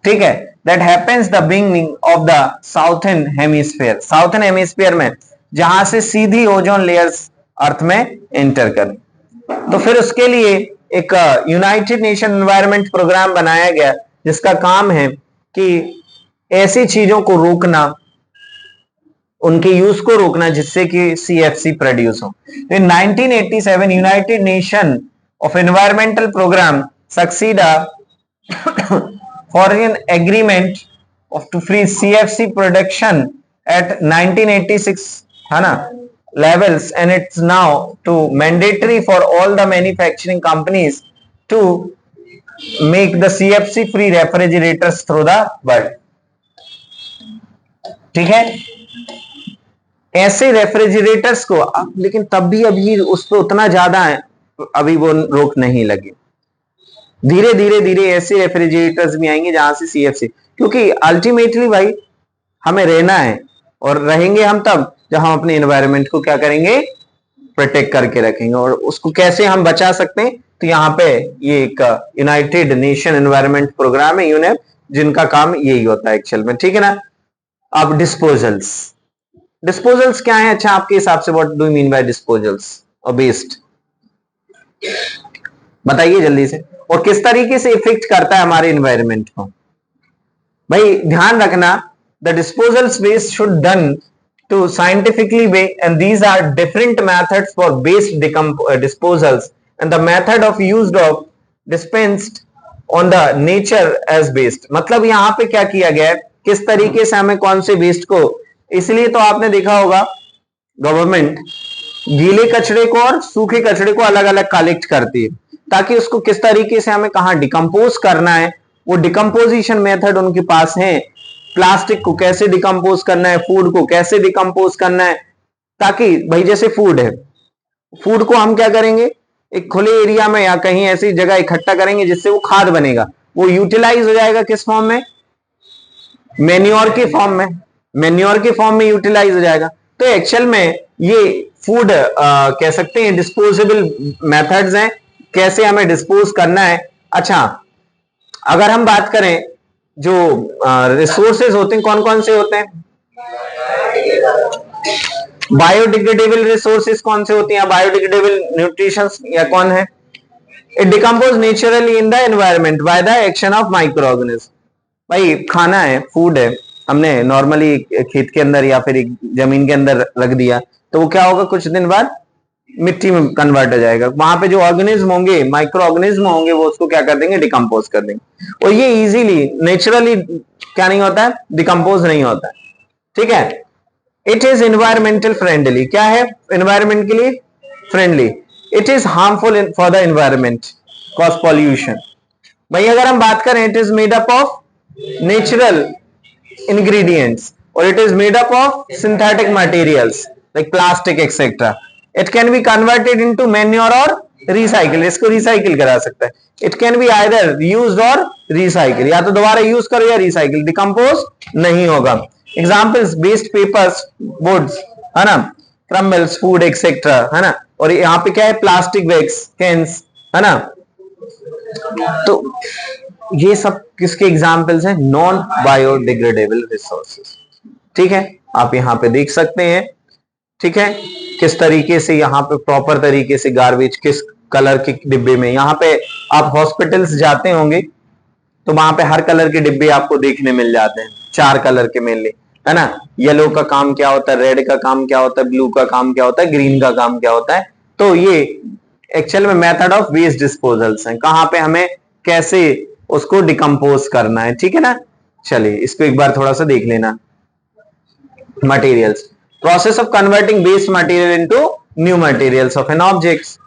ठीक है, that happens the beginning of the southern hemisphere में जहां से सीधी ओजोन लेयर्स अर्थ में एंटर करें। तो फिर उसके लिए एक यूनाइटेड नेशन एनवायरनमेंट प्रोग्राम बनाया गया जिसका काम है कि ऐसी चीजों को रोकना, उनके यूज को रोकना जिससे कि CFC प्रोड्यूस हो। In 1987 United Nation of environmental program succeed for an agreement of to free CFC production at 1986, है ना, levels, and it's now to mandatory for all the manufacturing companies to make the CFC free refrigerators through the world, ठीक है। ऐसे refrigerators को लेकिन तब भी अभी उस पर उतना ज्यादा है, अभी वो रोक नहीं लगी। धीरे धीरे धीरे ऐसे रेफ्रिजरेटर्स भी आएंगे जहां से CFC, क्योंकि अल्टीमेटली भाई हमें रहना है और रहेंगे हम तब जब हम अपने एनवायरनमेंट को क्या करेंगे, प्रोटेक्ट करके रखेंगे। और उसको कैसे हम बचा सकते हैं, तो यहाँ पे ये एक यूनाइटेड नेशन एनवायरनमेंट प्रोग्राम है, यूनेप, जिनका काम यही होता है एक्चुअल में, ठीक है ना। अब डिस्पोजल्स क्या है, अच्छा आपके हिसाब से what do you mean by disposals और वेस्ट, बताइए जल्दी से, और किस तरीके से इफेक्ट करता है हमारे एनवायरनमेंट को। भाई ध्यान रखना, the disposals waste should done to scientifically weigh, and these are different methods for waste disposals, and the method of used of dispensed on the nature as waste। मतलब यहाँ पे क्या किया गया है, किस तरीके से हमें कौन से वेस्ट को, इसलिए तो आपने देखा होगा गवर्नमेंट गीले कचरे को और सूखे कचरे को अलग अलग कलेक्ट करती है, ताकि उसको किस तरीके से हमें कहाँ डिकम्पोज करना है, वो डिकम्पोजिशन मेथड उनके पास है। प्लास्टिक को कैसे डिकम्पोज करना है, फूड को कैसे डिकम्पोज करना है, ताकि भाई जैसे फूड है, फूड को हम क्या करेंगे, एक खुले एरिया में या कहीं ऐसी जगह इकट्ठा करेंगे जिससे वो खाद बनेगा, वो यूटिलाइज हो जाएगा किस फॉर्म में, मैन्योर के फॉर्म में यूटिलाइज हो जाएगा। तो एक्चुअल में ये फूड कह सकते हैं डिस्पोजेबल मेथड्स हैं, कैसे हमें डिस्पोज करना है। अच्छा, अगर हम बात करें जो रिसोर्सेज होते हैं, कौन कौन से होते हैं, बायोडिग्रेडेबल रिसोर्सेज कौन से होते हैं, बायोडिग्रेडेबल न्यूट्रिशन या कौन है, it decompose naturally in the environment by the action of micro organism. भाई खाना है, फूड है, हमने नॉर्मली खेत के अंदर या फिर एक जमीन के अंदर रख दिया, तो वो क्या होगा, कुछ दिन बाद मिट्टी में कन्वर्ट हो जाएगा। वहां पे जो ऑर्गेनिज्म होंगे, माइक्रो ऑर्गेनिज्म होंगे, वो उसको क्या कर देंगे, डिकम्पोज कर देंगे। और ये इजीली नेचुरली क्या नहीं होता है, डिकम्पोज नहीं होता है। ठीक है, इट इज एनवायरमेंटल फ्रेंडली, क्या है एनवायरमेंट के लिए friendly. It is harmful for the environment, cause pollution. भाई अगर हम बात करें, it is made up of natural ingredients or it is made up of synthetic materials like plastic etc. It can be converted into manure or recycle, इसको recycle करा सकता है। It can be either used or recycle, या तो दोबारा use करो या recycle, decompose नहीं होगा। Examples waste papers, woods, है ना, from mills, food etc. है ना, और यहाँ पे क्या है, प्लास्टिक बैग्स, कैंस, है ना। तो ये सब किसके एग्जाम्पल्स हैं, नॉन बायोडिग्रेडेबल रिसोर्सेज। ठीक है, आप यहां पे देख सकते हैं। ठीक है, किस तरीके से यहाँ पे प्रॉपर तरीके से गार्बेज किस कलर के डिब्बे में, यहाँ पे आप हॉस्पिटल्स जाते होंगे तो वहां पे हर कलर के डिब्बे आपको देखने मिल जाते हैं, 4 कलर के मेनली, है ना। येलो का काम क्या होता है, रेड का काम क्या होता है, ब्लू का काम क्या होता है, ग्रीन का काम क्या होता है। तो ये एक्चुअल में मेथड ऑफ वेस्ट डिस्पोजल्स हैं, कहां पे हमें कैसे उसको डिकम्पोज करना है। ठीक है ना, चलिए इसको एक बार थोड़ा सा देख लेना। Materials, process of converting waste material into new materials of an objects.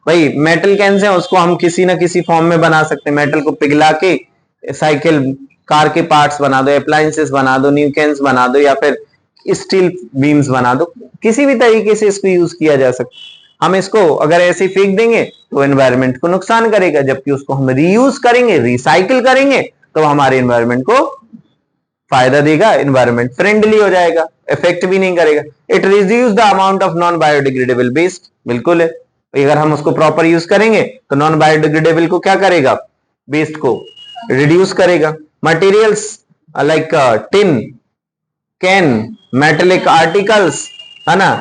भाई मेटल कैंस है, उसको हम किसी ना किसी फॉर्म में बना सकते हैं। मेटल को पिघला के साइकिल, कार के पार्ट्स बना दो, अप्लायंसेस बना दो, न्यू कैंस बना दो, या फिर स्टील बीम्स बना दो, किसी भी तरीके से इसको यूज किया जा सकता है। हम इसको अगर ऐसे फेंक देंगे तो एनवायरनमेंट को नुकसान करेगा, जबकि उसको हम रीयूज करेंगे, रिसाइकिल करेंगे तो हमारे एनवायरनमेंट को फायदा देगा, एनवायरनमेंट फ्रेंडली हो जाएगा, इफेक्ट भी नहीं करेगा। It reduce the amount of non biodegradable waste, बिल्कुल है। अगर हम उसको प्रॉपर यूज करेंगे तो नॉन बायोडिग्रेडेबल को क्या करेगा, वेस्ट को रिड्यूस करेगा। Materials like tin, can, metallic articles, है ना,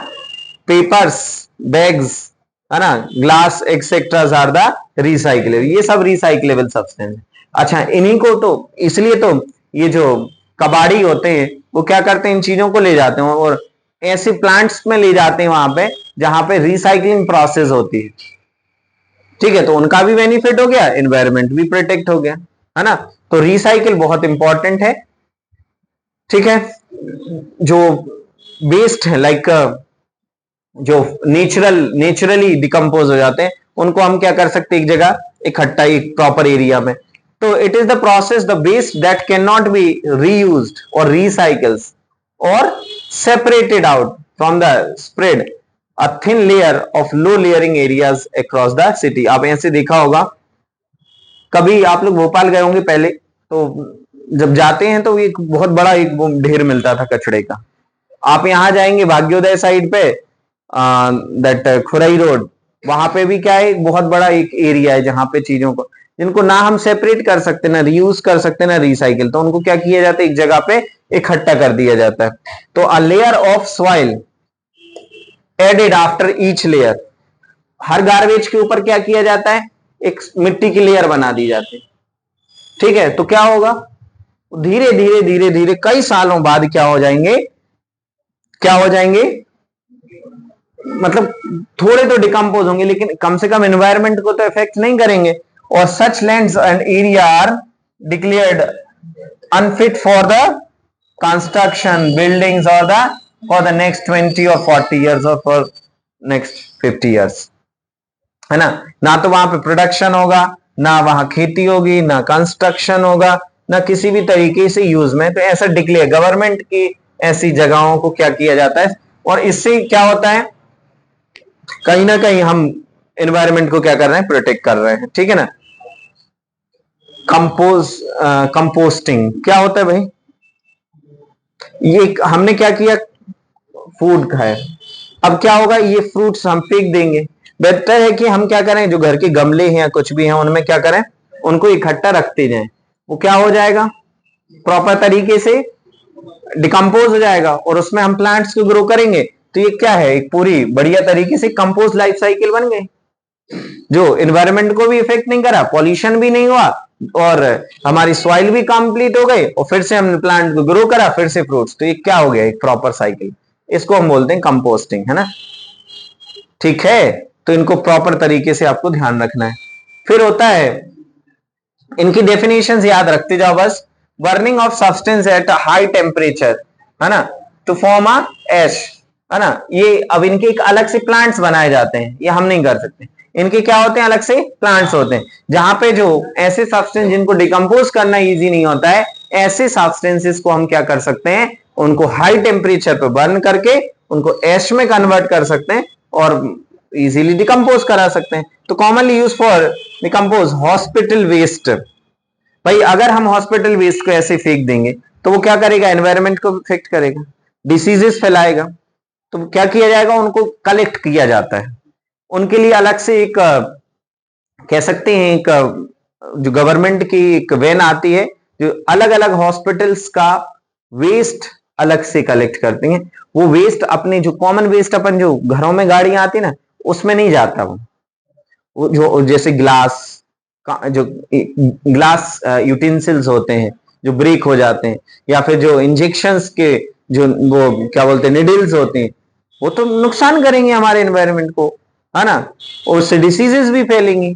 पेपर्स, बैग्स, है ना, glass etcetera are the recyclable, ये सब रिसाइकलेबल सब्सटेंस है। अच्छा, इन्हीं को तो इसलिए तो ये जो कबाड़ी होते हैं वो क्या करते हैं, इन चीजों को ले जाते हैं और ऐसे प्लांट्स में ले जाते हैं वहां पे जहां पे रिसाइकलिंग प्रोसेस होती है। ठीक है, तो उनका भी बेनिफिट हो गया, एनवायरनमेंट भी प्रोटेक्ट हो गया, है ना। तो रिसाइकिल बहुत इंपॉर्टेंट है। ठीक है, जो वेस्ट है लाइक जो नेचुरली डिकम्पोज हो जाते हैं, उनको हम क्या कर सकते हैं, एक जगह इकट्ठा, एक प्रॉपर एरिया में। तो it is the process the waste that can not be reused और रिसाइकल्स और separated out from the spread a thin layer of low layering areas across the city. आप ऐसे देखा होगा, कभी आप लोग भोपाल गए होंगे पहले, तो जब जाते हैं तो एक बहुत बड़ा एक ढेर मिलता था कचड़े का। आप यहां जाएंगे भाग्योदय साइड पे, दैट खुरई रोड, वहां पे भी क्या है, बहुत बड़ा एक एरिया है जहां पे चीजों को, जिनको ना हम सेपरेट कर सकते, ना रीयूज कर सकते, ना रिसाइकिल, तो उनको क्या किया जाता है, एक जगह पे इकट्ठा कर दिया जाता है। तो a layer of soil added after each layer, हर गार्बेज के ऊपर क्या किया जाता है, एक मिट्टी की लेयर बना दी जाती है। ठीक है, तो क्या होगा, धीरे धीरे धीरे धीरे कई सालों बाद क्या हो जाएंगे, क्या हो जाएंगे, मतलब थोड़े तो डिकम्पोज होंगे, लेकिन कम से कम एनवायरनमेंट को तो इफेक्ट नहीं करेंगे। और such lands and area are declared unfit for the construction buildings और द फॉर द नेक्स्ट 20 और 40 ईयर्स और फॉर नेक्स्ट 50 ईयर्स, है ना। ना तो वहां पे प्रोडक्शन होगा, ना वहां खेती होगी, ना कंस्ट्रक्शन होगा, ना किसी भी तरीके से यूज में। तो ऐसा डिक्लेयर गवर्नमेंट की ऐसी जगहों को क्या किया जाता है, और इससे क्या होता है, कहीं ना कहीं हम एनवायरनमेंट को क्या कर रहे हैं, प्रोटेक्ट कर रहे हैं। ठीक है ना। कंपोस्टिंग क्या होता है भाई, ये हमने क्या किया, फूड खाया, अब क्या होगा, ये फ्रूट्स हम फेंक देंगे। बेहतर है कि हम क्या करें, जो घर के गमले हैं या कुछ भी हैं उनमें क्या करें, उनको इकट्ठा रखते जाएं, वो क्या हो जाएगा, प्रॉपर तरीके से डिकम्पोज हो जाएगा और उसमें हम प्लांट्स को ग्रो करेंगे। तो ये क्या है, एक पूरी बढ़िया तरीके से कंपोस्ट लाइफ साइकिल बन गई, जो एनवायरनमेंट को भी इफेक्ट नहीं करा, पॉल्यूशन भी नहीं हुआ, और हमारी सॉइल भी कंप्लीट हो गई, और फिर से हमने प्लांट को ग्रो करा, फिर से फ्रूट्स। तो ये क्या हो गया, एक प्रॉपर साइकिल, इसको हम बोलते हैं कंपोस्टिंग, है ना। ठीक है, तो इनको प्रॉपर तरीके से आपको ध्यान रखना है। फिर होता है, इनकी डेफिनेशंस याद रखते जाओ बस। Burning of substance at high temperature, है ना, टू फॉर्म अ एश, है ना। ये अब इनके एक अलग से प्लांट्स बनाए जाते हैं, ये हम नहीं कर सकते। इनके क्या होते हैं, अलग से प्लांट्स होते हैं, जहां पे जो ऐसे सब्सटेंस जिनको डिकम्पोज करना इजी नहीं होता है, ऐसे सब्सटेंसेस को हम क्या कर सकते हैं, उनको हाई टेम्परेचर पे बर्न करके उनको एश में कन्वर्ट कर सकते हैं और इजीली डिकम्पोज करा सकते हैं। तो commonly use for decompose hospital waste. भाई अगर हम हॉस्पिटल वेस्ट को ऐसे फेंक देंगे तो वो क्या करेगा, एनवायरनमेंट को इफेक्ट करेगा, डिसीजेस फैलाएगा। तो क्या किया जाएगा, उनको कलेक्ट किया जाता है, उनके लिए अलग से एक कह सकते हैं एक जो गवर्नमेंट की एक वैन आती है जो अलग अलग हॉस्पिटल्स का वेस्ट अलग से कलेक्ट करती हैं। वो वेस्ट अपने जो कॉमन वेस्ट अपन जो घरों में गाड़ियां आती ना उसमें नहीं जाता, वो जो जैसे ग्लास जो ग्लास यूटेंसिल्स होते हैं जो ब्रेक हो जाते हैं, या फिर जो इंजेक्शंस के जो वो क्या बोलते हैं निडल्स होते हैं, वो तो नुकसान करेंगे हमारे एनवायरनमेंट को, है ना, और उससे डिसीजेस भी फैलेंगी।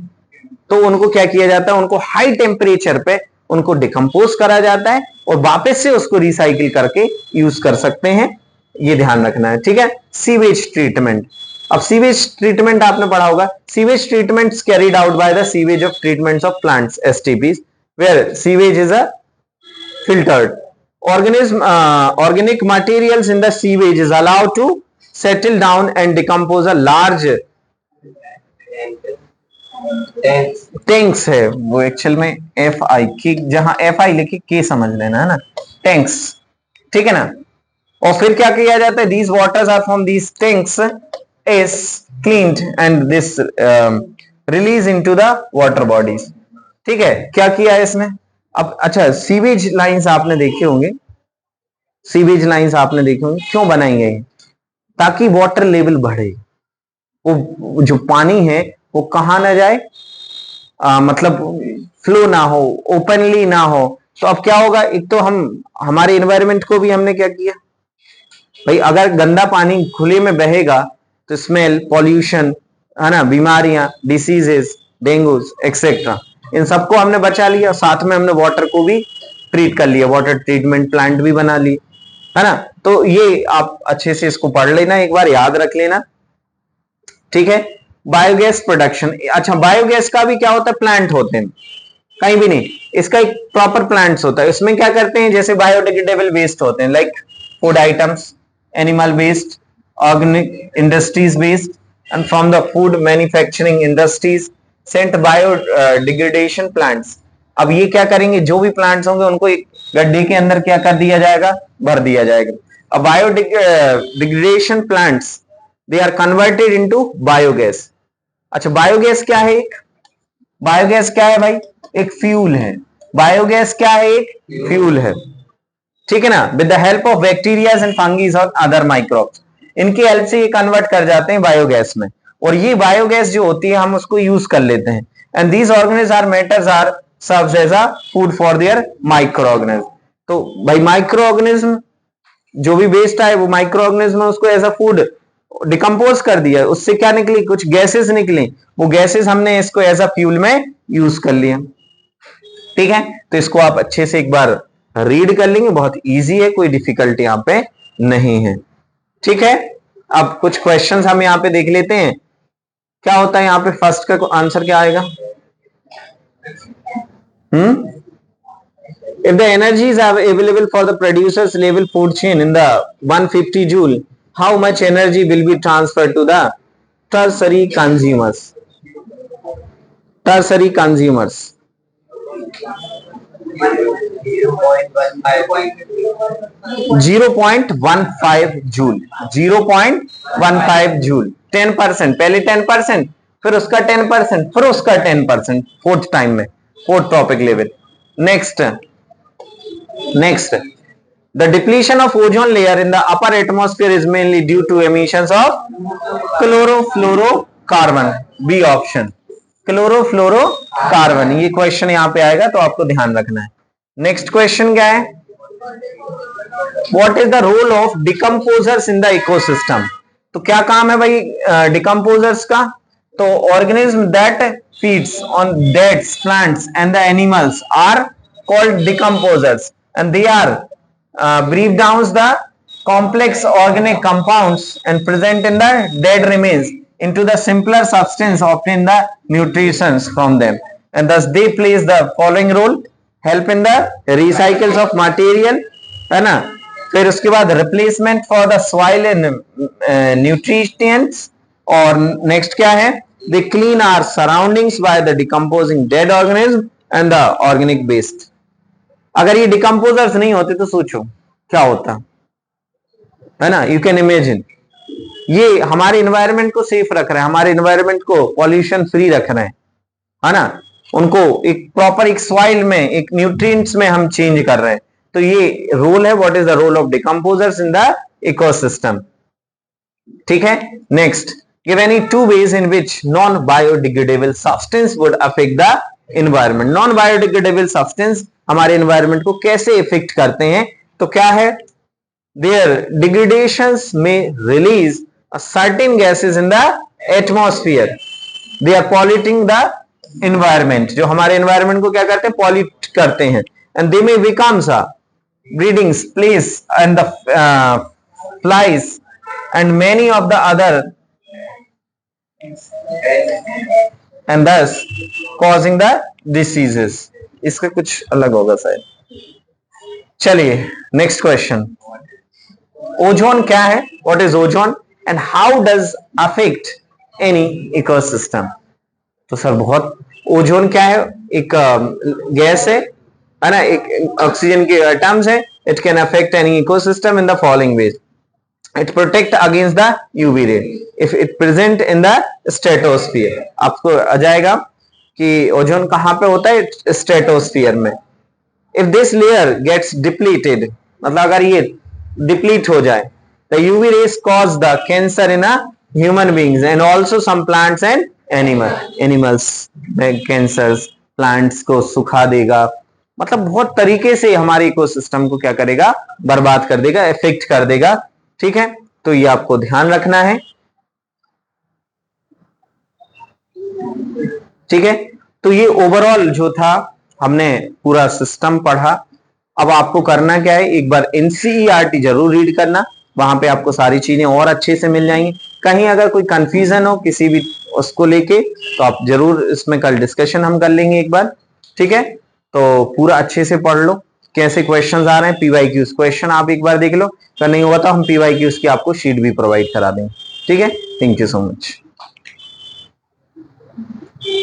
तो उनको क्या किया जाता है, उनको हाई टेम्परेचर पे उनको डिकम्पोज करा जाता है और वापस से उसको रिसाइकिल करके यूज कर सकते हैं, ये ध्यान रखना है, ठीक है। सीवेज ट्रीटमेंट, अब सीवेज ट्रीटमेंट आपने पढ़ा होगा, sewage treatments carried out by the sewage of treatments of plants STPs, where sewage is a filtered organic materials in the sewage is allowed to settle down and decompose a large tanks है, वो actual में F I की, जहां F I लिखी के समझ लेना, है ना, टैंक्स, ठीक है ना। और फिर क्या किया जाता है, these waters are from these tanks is cleaned and this release into the water bodies, ठीक है। क्या किया है इसने, अब अच्छा सीवेज लाइंस आपने देखे होंगे, सीवेज लाइंस आपने देखे होंगे, क्यों बनाई गई, ताकि वाटर लेवल बढ़े, वो जो पानी है वो कहां ना जाए, मतलब फ्लो ना हो, ओपनली ना हो। तो अब क्या होगा, एक तो हम हमारे एनवायरनमेंट को भी हमने क्या किया भाई, अगर गंदा पानी खुले में बहेगा तो स्मेल, पॉल्यूशन, है ना, बीमारियां, डिसीजेस, डेंगू एक्सेट्रा, इन सबको हमने बचा लिया, साथ में हमने वाटर को भी ट्रीट कर लिया, वाटर ट्रीटमेंट प्लांट भी बना लिए, है ना। तो ये आप अच्छे से इसको पढ़ लेना, एक बार याद रख लेना, ठीक है। बायोगैस प्रोडक्शन, अच्छा बायोगैस का भी क्या होता है, प्लांट होते हैं, कहीं भी नहीं, इसका एक प्रॉपर प्लांट्स होता है। इसमें क्या करते हैं, जैसे बायोडिग्रेडेबल वेस्ट होते हैं, like food items, animal waste, organic industries waste, and from the food manufacturing industries sent biodegradation plants. अब ये क्या करेंगे, जो भी प्लांट्स होंगे उनको एक गड्ढे के अंदर क्या कर दिया जाएगा, भर दिया जाएगा। अब biodegradation plants they are converted into biogas. अच्छा बायोगैस क्या है, एक बायोगैस क्या है भाई, एक फ्यूल है, बायोगैस क्या है, एक फ्यूल है, ठीक है ना। With the help of bacteria and fungi और अदर माइक्रोब्स, इनकी हेल्प से ये कन्वर्ट कर जाते हैं बायोगैस में, और ये बायोगैस जो होती है हम उसको यूज कर लेते हैं। And these organism are matters are serves as a food for their micro organism. तो भाई माइक्रो ऑर्गेनिज्म जो भी वेस्ट आए वो माइक्रो ऑर्गेनिज्म उसको एज अ फूड डिकम्पोज कर दिया, उससे क्या निकली, कुछ गैसेस निकली, वो गैसेस हमने इसको एज अ फ्यूल में यूज कर लिया, ठीक है। तो इसको आप अच्छे से एक बार रीड कर लेंगे, बहुत इजी है, कोई डिफिकल्टी यहाँ पे नहीं है, ठीक है। अब कुछ क्वेश्चंस हम यहाँ पे देख लेते हैं, क्या होता है यहाँ पे, फर्स्ट का आंसर क्या आएगा, if the energy is available for the producer's level food chain in the 150 joule, how much energy will be transferred to the tertiary consumers, tertiary consumers? 0.15 joule, 0.15 joule, 10%, पहले 10%, फिर उसका 10%, फिर उसका 10%, फोर्थ टाइम में, fourth topic level. Next the depletion of ozone layer in the upper atmosphere is mainly due to emissions of chlorofluorocarbon, B option, chlorofluorocarbon. ये question यहां पे आएगा तो आपको ध्यान रखना है। नेक्स्ट क्वेश्चन क्या है, what is the role of decomposers in the ecosystem. तो क्या काम है भाई डिकम्पोजर्स का? तो organism that feeds on dead plants and the animals are called decomposers and they are break down the complex organic compounds and present in the dead remains into the simpler substance obtain the nutrients from them and thus they plays the following role help in the recycles of material है ना, फिर उसके बाद replacement for the soil and nutrients और next क्या है they clean our surroundings by the decomposing dead organism and the organic waste. अगर ये डिकम्पोजर्स नहीं होते तो सोचो क्या होता है ना, यू कैन इमेजिन। ये हमारे इन्वायरमेंट को सेफ रख रहे हैं, हमारे इन्वायरमेंट को पॉल्यूशन फ्री रख रहे हैं, है ना, उनको एक प्रॉपर एक सॉइल में एक न्यूट्रिएंट्स में हम चेंज कर रहे हैं। तो ये रोल है, what is the role of decomposers in the ecosystem. ठीक है, next give any two ways in which non biodegradable substance would affect the environment. Non biodegradable substance हमारे इन्वायरमेंट को कैसे इफेक्ट करते हैं? तो क्या है, देयर डिग्रेडेशंस में release certain gases in the atmosphere, they are polluting the environment, जो हमारे इन्वायरमेंट को क्या करते हैं, पॉल्यूट करते हैं। And they may becomes a breeding place and the flies and many of the other and thus causing the diseases। इसका कुछ अलग होगा शायद। चलिए नेक्स्ट क्वेश्चन, ओजोन क्या है, what is ozone and how does affect any ecosystem. तो sir बहुत, ओजोन क्या है, एक गैस है ना, एक ऑक्सीजन के एटम्स है। It can affect any ecosystem in the following veg, it protect against the UV ray if it present in the stratosphere. आपको आ जाएगा कि ओजोन कहां पे होता है, स्ट्रेटोस्फियर में। If this layer gets depleted, मतलब अगर ये डिप्लीट हो जाए, the UV rays cause the cancer in human beings and also some plants and animals में कैंसर्स, प्लांट्स को सुखा देगा, मतलब बहुत तरीके से हमारे इकोसिस्टम को क्या करेगा, बर्बाद कर देगा, इफेक्ट कर देगा। ठीक है, तो ये आपको ध्यान रखना है। ठीक है, तो ये ओवरऑल जो था हमने पूरा सिस्टम पढ़ा। अब आपको करना क्या है, एक बार एनसीईआरटी जरूर रीड करना, वहां पे आपको सारी चीजें और अच्छे से मिल जाएंगी। कहीं अगर कोई कंफ्यूजन हो किसी भी उसको लेके तो आप जरूर इसमें कल डिस्कशन हम कर लेंगे एक बार। ठीक है, तो पूरा अच्छे से पढ़ लो, कैसे क्वेश्चंस आ रहे हैं, पीवाईक्यूज क्वेश्चन आप एक बार देख लो, अगर नहीं हुआ तो हम पीवाईक्यूज की आपको शीट भी प्रोवाइड करा देंगे। ठीक है, थैंक यू सो मच।